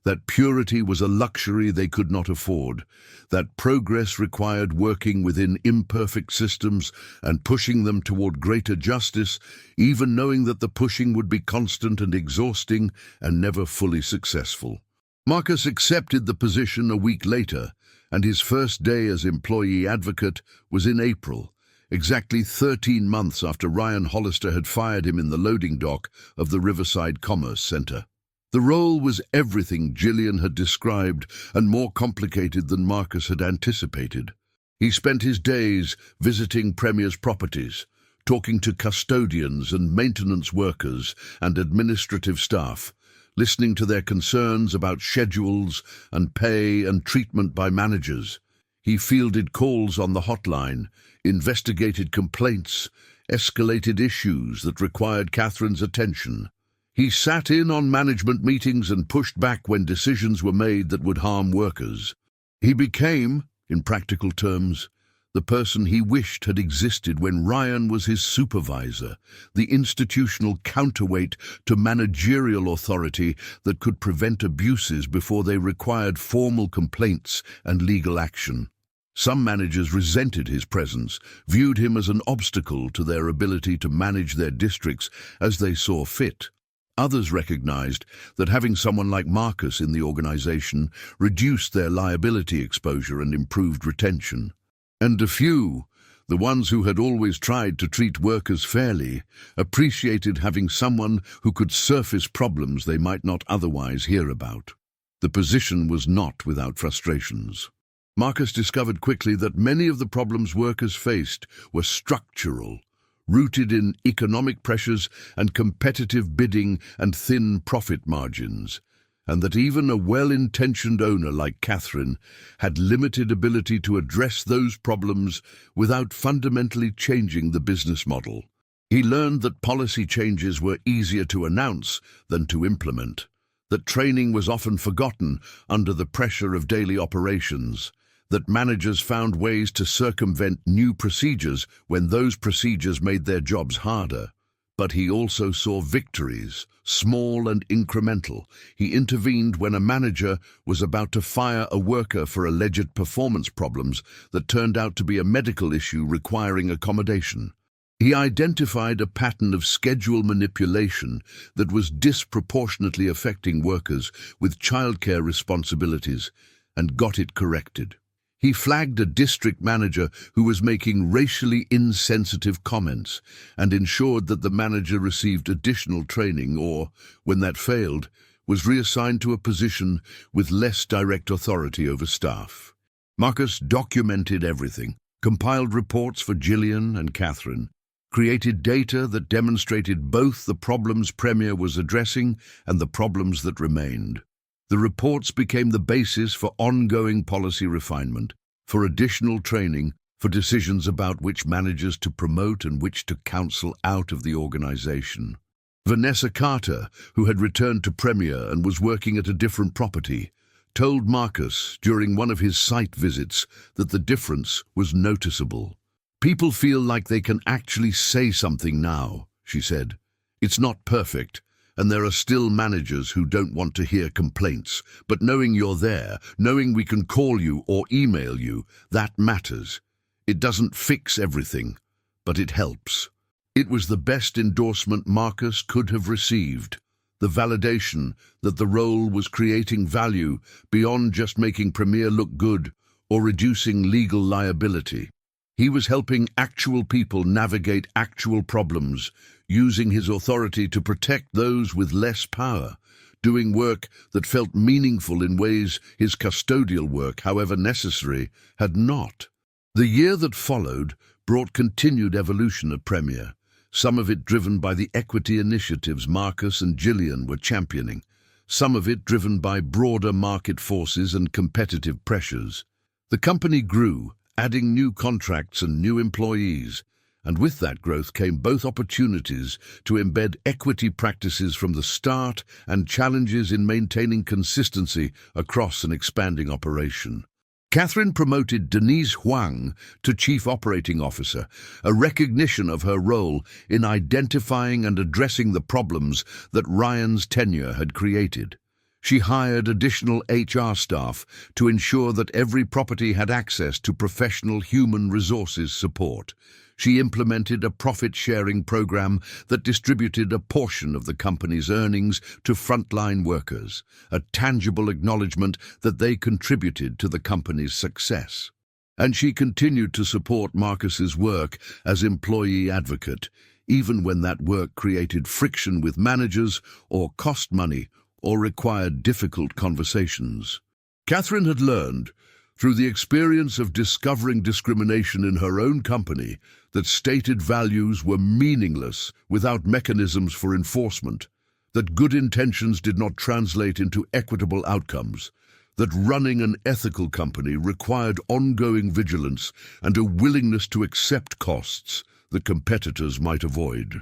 that purity was a luxury they could not afford, that progress required working within imperfect systems and pushing them toward greater justice, even knowing that the pushing would be constant and exhausting and never fully successful. Marcus accepted the position a week later, and his first day as employee advocate was in April, exactly 13 months after Ryan Hollister had fired him in the loading dock of the Riverside Commerce Center. The role was everything Gillian had described and more complicated than Marcus had anticipated. He spent his days visiting Premier's properties, talking to custodians and maintenance workers and administrative staff, listening to their concerns about schedules and pay and treatment by managers. He fielded calls on the hotline, investigated complaints, escalated issues that required Catherine's attention. He sat in on management meetings and pushed back when decisions were made that would harm workers. He became, in practical terms, the person he wished had existed when Ryan was his supervisor, the institutional counterweight to managerial authority that could prevent abuses before they required formal complaints and legal action. Some managers resented his presence, viewed him as an obstacle to their ability to manage their districts as they saw fit. Others recognized that having someone like Marcus in the organization reduced their liability exposure and improved retention. And a few, the ones who had always tried to treat workers fairly, appreciated having someone who could surface problems they might not otherwise hear about. The position was not without frustrations. Marcus discovered quickly that many of the problems workers faced were structural, rooted in economic pressures and competitive bidding and thin profit margins, and that even a well-intentioned owner like Catherine had limited ability to address those problems without fundamentally changing the business model. He learned that policy changes were easier to announce than to implement, that training was often forgotten under the pressure of daily operations, that managers found ways to circumvent new procedures when those procedures made their jobs harder. But he also saw victories, small and incremental. He intervened when a manager was about to fire a worker for alleged performance problems that turned out to be a medical issue requiring accommodation. He identified a pattern of schedule manipulation that was disproportionately affecting workers with childcare responsibilities and got it corrected. He flagged a district manager who was making racially insensitive comments and ensured that the manager received additional training or, when that failed, was reassigned to a position with less direct authority over staff. Marcus documented everything, compiled reports for Gillian and Catherine, created data that demonstrated both the problems Premier was addressing and the problems that remained. The reports became the basis for ongoing policy refinement, for additional training, for decisions about which managers to promote and which to counsel out of the organization. Vanessa Carter, who had returned to Premier and was working at a different property, told Marcus during one of his site visits that the difference was noticeable. "People feel like they can actually say something now," she said. "It's not perfect, and there are still managers who don't want to hear complaints, but knowing you're there, knowing we can call you or email you, that matters. It doesn't fix everything, but it helps." It was the best endorsement Marcus could have received, the validation that the role was creating value beyond just making Premier look good or reducing legal liability. He was helping actual people navigate actual problems, using his authority to protect those with less power, doing work that felt meaningful in ways his custodial work, however necessary, had not. The year that followed brought continued evolution at Premier, some of it driven by the equity initiatives Marcus and Gillian were championing, some of it driven by broader market forces and competitive pressures. The company grew, adding new contracts and new employees, and with that growth came both opportunities to embed equity practices from the start and challenges in maintaining consistency across an expanding operation. Catherine promoted Denise Huang to Chief Operating Officer, a recognition of her role in identifying and addressing the problems that Ryan's tenure had created. She hired additional HR staff to ensure that every property had access to professional human resources support. She implemented a profit-sharing program that distributed a portion of the company's earnings to frontline workers, a tangible acknowledgement that they contributed to the company's success. And she continued to support Marcus's work as employee advocate, even when that work created friction with managers or cost money or required difficult conversations. Catherine had learned, through the experience of discovering discrimination in her own company, that stated values were meaningless without mechanisms for enforcement, that good intentions did not translate into equitable outcomes, that running an ethical company required ongoing vigilance and a willingness to accept costs that competitors might avoid.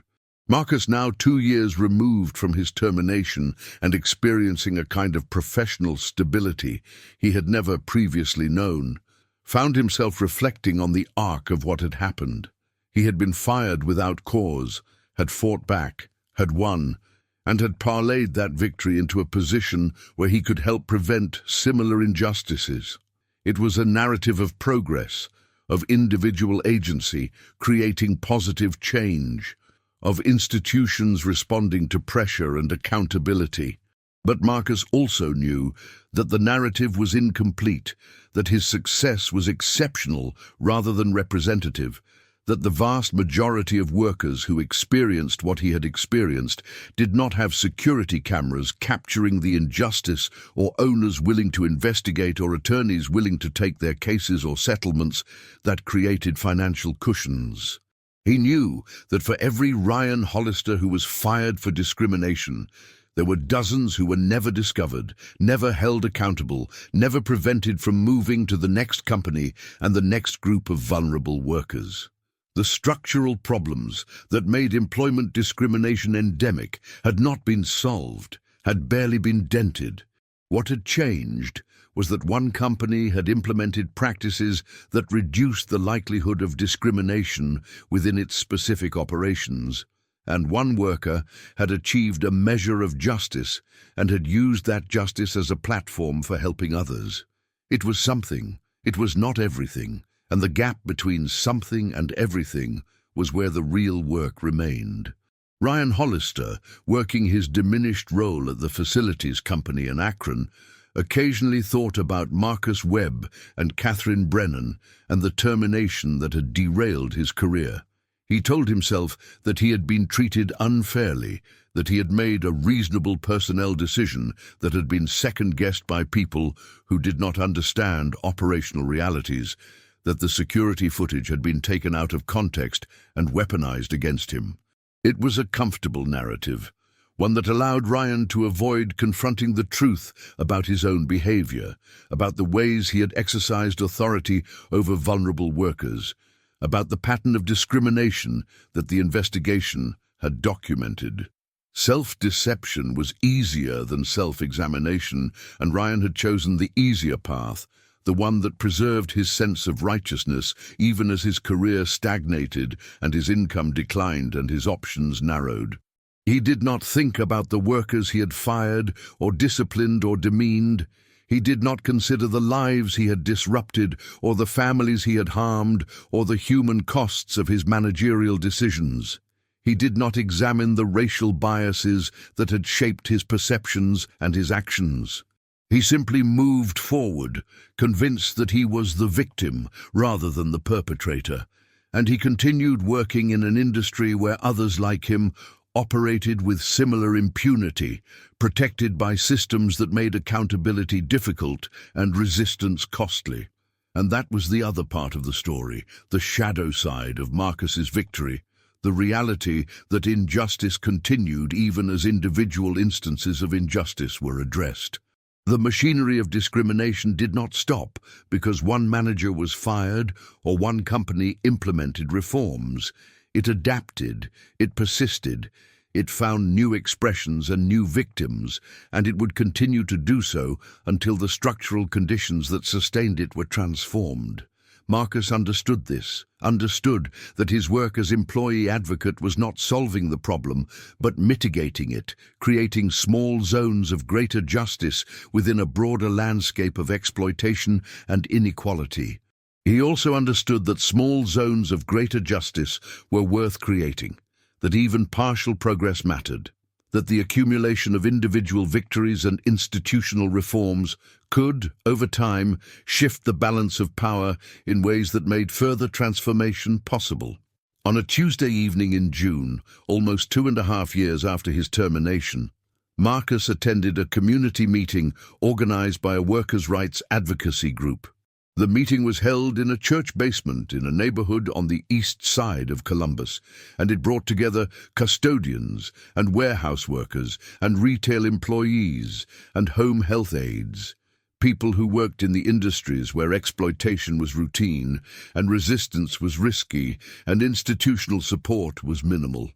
Marcus, now 2 years removed from his termination and experiencing a kind of professional stability he had never previously known, found himself reflecting on the arc of what had happened. He had been fired without cause, had fought back, had won, and had parlayed that victory into a position where he could help prevent similar injustices. It was a narrative of progress, of individual agency, creating positive change, of institutions responding to pressure and accountability. But Marcus also knew that the narrative was incomplete, that his success was exceptional rather than representative, that the vast majority of workers who experienced what he had experienced did not have security cameras capturing the injustice, or owners willing to investigate, or attorneys willing to take their cases or settlements that created financial cushions. He knew that for every Ryan Hollister who was fired for discrimination, there were dozens who were never discovered, never held accountable, never prevented from moving to the next company and the next group of vulnerable workers. The structural problems that made employment discrimination endemic had not been solved, had barely been dented. What had changed was that one company had implemented practices that reduced the likelihood of discrimination within its specific operations, and one worker had achieved a measure of justice and had used that justice as a platform for helping others. It was something, it was not everything, and the gap between something and everything was where the real work remained. Ryan Hollister, working his diminished role at the facilities company in Akron, occasionally thought about Marcus Webb and Catherine Brennan and the termination that had derailed his career. He told himself that he had been treated unfairly, that he had made a reasonable personnel decision that had been second-guessed by people who did not understand operational realities, that the security footage had been taken out of context and weaponized against him. It was a comfortable narrative, one that allowed Ryan to avoid confronting the truth about his own behavior, about the ways he had exercised authority over vulnerable workers, about the pattern of discrimination that the investigation had documented. Self-deception was easier than self-examination, and Ryan had chosen the easier path, the one that preserved his sense of righteousness even as his career stagnated and his income declined and his options narrowed. He did not think about the workers he had fired or disciplined or demeaned. He did not consider the lives he had disrupted or the families he had harmed or the human costs of his managerial decisions. He did not examine the racial biases that had shaped his perceptions and his actions. He simply moved forward, convinced that he was the victim rather than the perpetrator, and he continued working in an industry where others like him operated with similar impunity, protected by systems that made accountability difficult and resistance costly. And that was the other part of the story, the shadow side of Marcus's victory, the reality that injustice continued even as individual instances of injustice were addressed. The machinery of discrimination did not stop because one manager was fired or one company implemented reforms. It adapted, it persisted, it found new expressions and new victims, and it would continue to do so until the structural conditions that sustained it were transformed. Marcus understood this, understood that his work as employee advocate was not solving the problem, but mitigating it, creating small zones of greater justice within a broader landscape of exploitation and inequality. He also understood that small zones of greater justice were worth creating, that even partial progress mattered, that the accumulation of individual victories and institutional reforms could, over time, shift the balance of power in ways that made further transformation possible. On a Tuesday evening in June, almost 2.5 years after his termination, Marcus attended a community meeting organized by a workers' rights advocacy group. The meeting was held in a church basement in a neighborhood on the east side of Columbus, and it brought together custodians and warehouse workers and retail employees and home health aides, people who worked in the industries where exploitation was routine and resistance was risky and institutional support was minimal.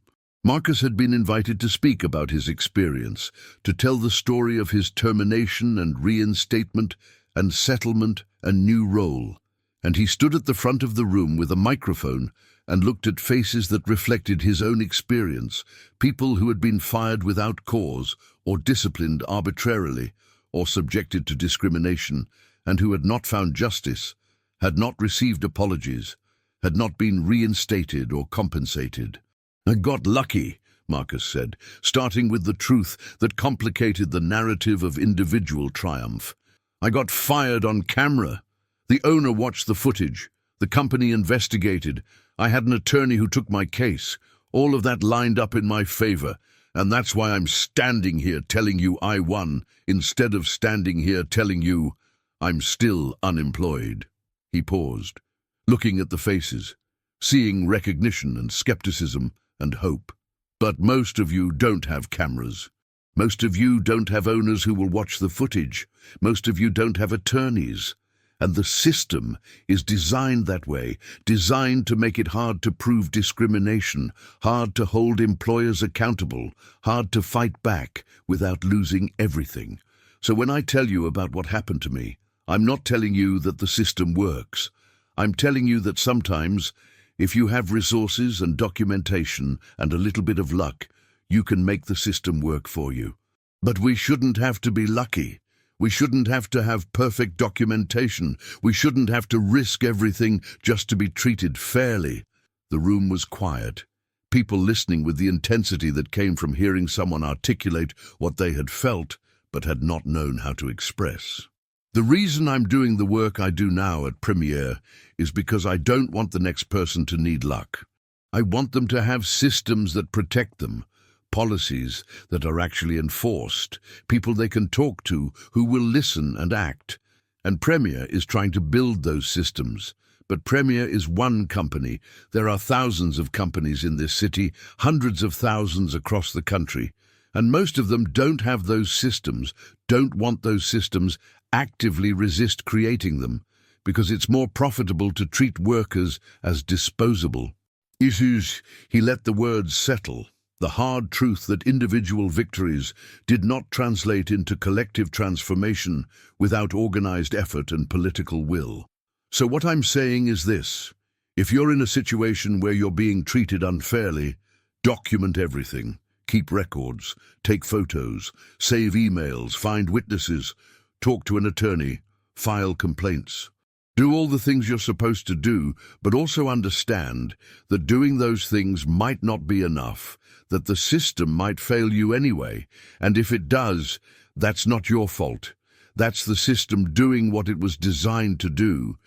Marcus had been invited to speak about his experience, to tell the story of his termination and reinstatement and settlement and new role, and he stood at the front of the room with a microphone and looked at faces that reflected his own experience, people who had been fired without cause or disciplined arbitrarily or subjected to discrimination, and who had not found justice, had not received apologies, had not been reinstated or compensated. I got lucky, Marcus said, starting with the truth that complicated the narrative of individual triumph. I got fired on camera. The owner watched the footage. The company investigated. I had an attorney who took my case. All of that lined up in my favor, and that's why I'm standing here telling you I won, instead of standing here telling you I'm still unemployed. He paused, looking at the faces, seeing recognition and skepticism and hope. But most of you don't have cameras. Most of you don't have owners who will watch the footage. Most of you don't have attorneys. And the system is designed that way, designed to make it hard to prove discrimination, hard to hold employers accountable, hard to fight back without losing everything. So when I tell you about what happened to me, I'm not telling you that the system works. I'm telling you that sometimes, if you have resources and documentation and a little bit of luck, you can make the system work for you. But we shouldn't have to be lucky. We shouldn't have to have perfect documentation. We shouldn't have to risk everything just to be treated fairly. The room was quiet, people listening with the intensity that came from hearing someone articulate what they had felt but had not known how to express. The reason I'm doing the work I do now at Premiere is because I don't want the next person to need luck. I want them to have systems that protect them, policies that are actually enforced, people they can talk to who will listen and act. And Premiere is trying to build those systems. But Premiere is one company. There are thousands of companies in this city, hundreds of thousands across the country. And most of them don't have those systems, don't want those systems, actively resist creating them, because it's more profitable to treat workers as disposable. Issues, he let the words settle. The hard truth that individual victories did not translate into collective transformation without organized effort and political will. So what I'm saying is this: if you're in a situation where you're being treated unfairly, document everything. Keep records, take photos, save emails, find witnesses, talk to an attorney, file complaints. Do all the things you're supposed to do, but also understand that doing those things might not be enough, that the system might fail you anyway, and if it does, that's not your fault. That's the system doing what it was designed to do.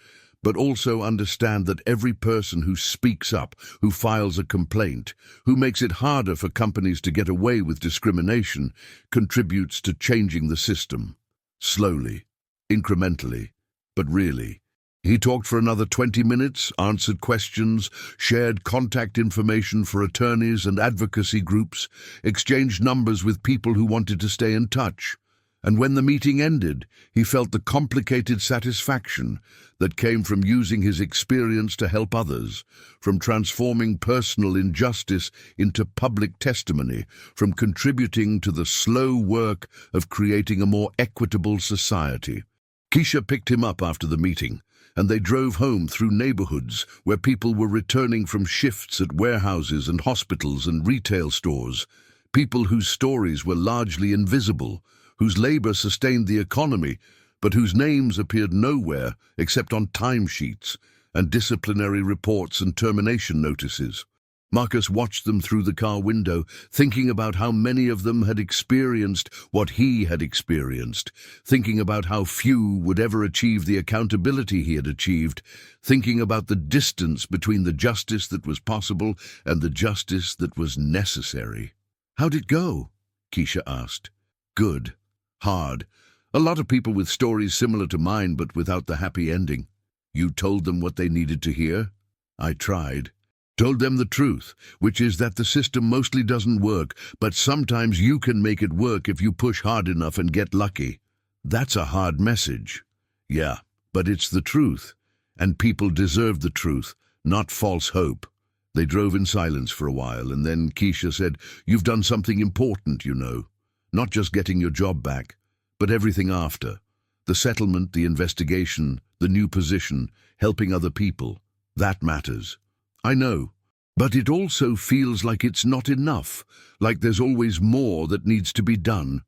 But also understand that every person who speaks up, who files a complaint, who makes it harder for companies to get away with discrimination, contributes to changing the system. Slowly, incrementally, but really. He talked for another 20 minutes, answered questions, shared contact information for attorneys and advocacy groups, exchanged numbers with people who wanted to stay in touch. And when the meeting ended, he felt the complicated satisfaction that came from using his experience to help others, from transforming personal injustice into public testimony, from contributing to the slow work of creating a more equitable society. Keisha picked him up after the meeting, and they drove home through neighborhoods where people were returning from shifts at warehouses and hospitals and retail stores, people whose stories were largely invisible, whose labor sustained the economy, but whose names appeared nowhere except on timesheets and disciplinary reports and termination notices. Marcus watched them through the car window, thinking about how many of them had experienced what he had experienced, thinking about how few would ever achieve the accountability he had achieved, thinking about the distance between the justice that was possible and the justice that was necessary. "How'd it go?" Keisha asked. "Good. Hard. A lot of people with stories similar to mine, but without the happy ending." "You told them what they needed to hear?" "I tried. Told them the truth, which is that the system mostly doesn't work, but sometimes you can make it work if you push hard enough and get lucky." "That's a hard message." "Yeah, but it's the truth. And people deserve the truth, not false hope." They drove in silence for a while, and then Keisha said, "You've done something important, you know. Not just getting your job back, but everything after. The settlement, the investigation, the new position, helping other people. That matters." "I know. But it also feels like it's not enough, like there's always more that needs to be done.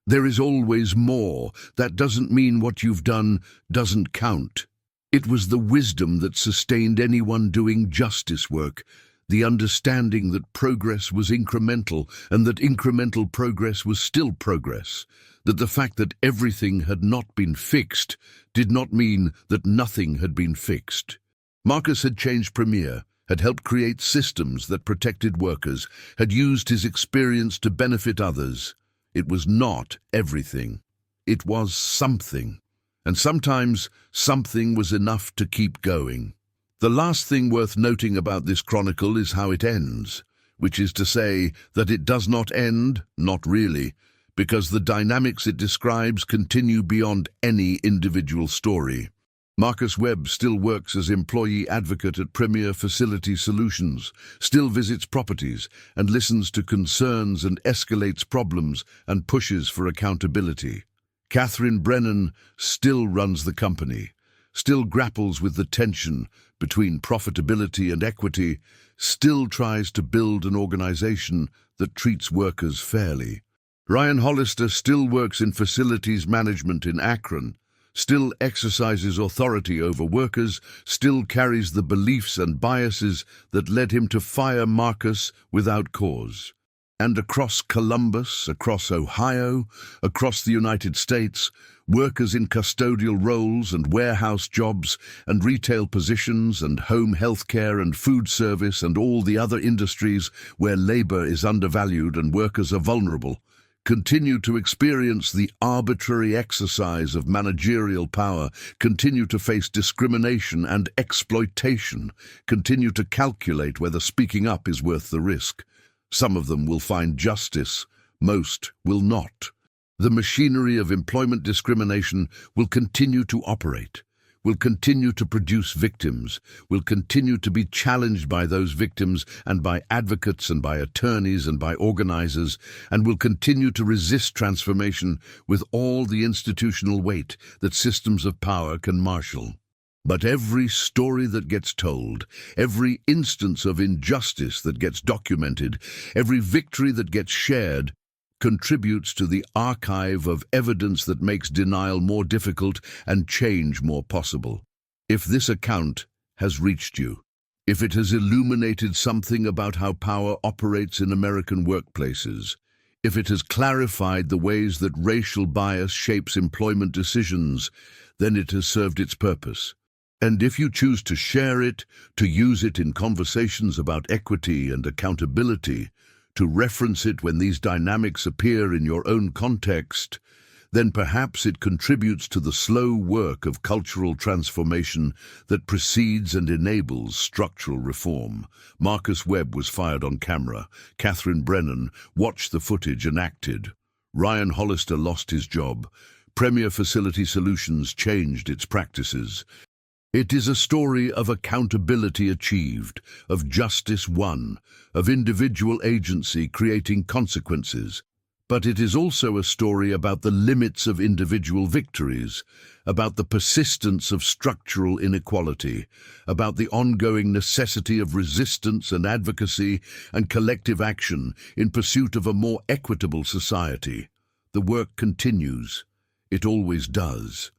There is always more. That doesn't mean what you've done doesn't count. It was the wisdom that sustained anyone doing justice work. the understanding that progress was incremental and that incremental progress was still progress, that the fact that everything had not been fixed did not mean that nothing had been fixed. Marcus had changed Premier, had helped create systems that protected workers, had used his experience to benefit others. It was not everything. It was something. And sometimes something was enough to keep going. The last thing worth noting about this chronicle is how it ends, which is to say that it does not end, not really, because the dynamics it describes continue beyond any individual story. Marcus Webb still works as employee advocate at Premier Facility Solutions, still visits properties and listens to concerns and escalates problems and pushes for accountability. Catherine Brennan still runs the company, still grapples with the tension between profitability and equity, still tries to build an organization that treats workers fairly. Ryan Hollister still works in facilities management in Akron, still exercises authority over workers, still carries the beliefs and biases that led him to fire Marcus without cause. And across Columbus, across Ohio, across the United States, workers in custodial roles and warehouse jobs and retail positions and home health care and food service and all the other industries where labor is undervalued and workers are vulnerable, continue to experience the arbitrary exercise of managerial power, continue to face discrimination and exploitation, continue to calculate whether speaking up is worth the risk. Some of them will find justice, most will not. The machinery of employment discrimination will continue to operate, will continue to produce victims, will continue to be challenged by those victims and by advocates and by attorneys and by organizers, and will continue to resist transformation with all the institutional weight that systems of power can marshal. But every story that gets told, every instance of injustice that gets documented, every victory that gets shared, contributes to the archive of evidence that makes denial more difficult and change more possible. If this account has reached you, if it has illuminated something about how power operates in American workplaces, if it has clarified the ways that racial bias shapes employment decisions, then it has served its purpose. And if you choose to share it, to use it in conversations about equity and accountability, to reference it when these dynamics appear in your own context, then perhaps it contributes to the slow work of cultural transformation that precedes and enables structural reform. Marcus Webb was fired on camera. Catherine Brennan watched the footage and acted. Ryan Hollister lost his job. Premier Facility Solutions changed its practices. It is a story of accountability achieved, of justice won, of individual agency creating consequences. But it is also a story about the limits of individual victories, about the persistence of structural inequality, about the ongoing necessity of resistance and advocacy and collective action in pursuit of a more equitable society. The work continues. It always does.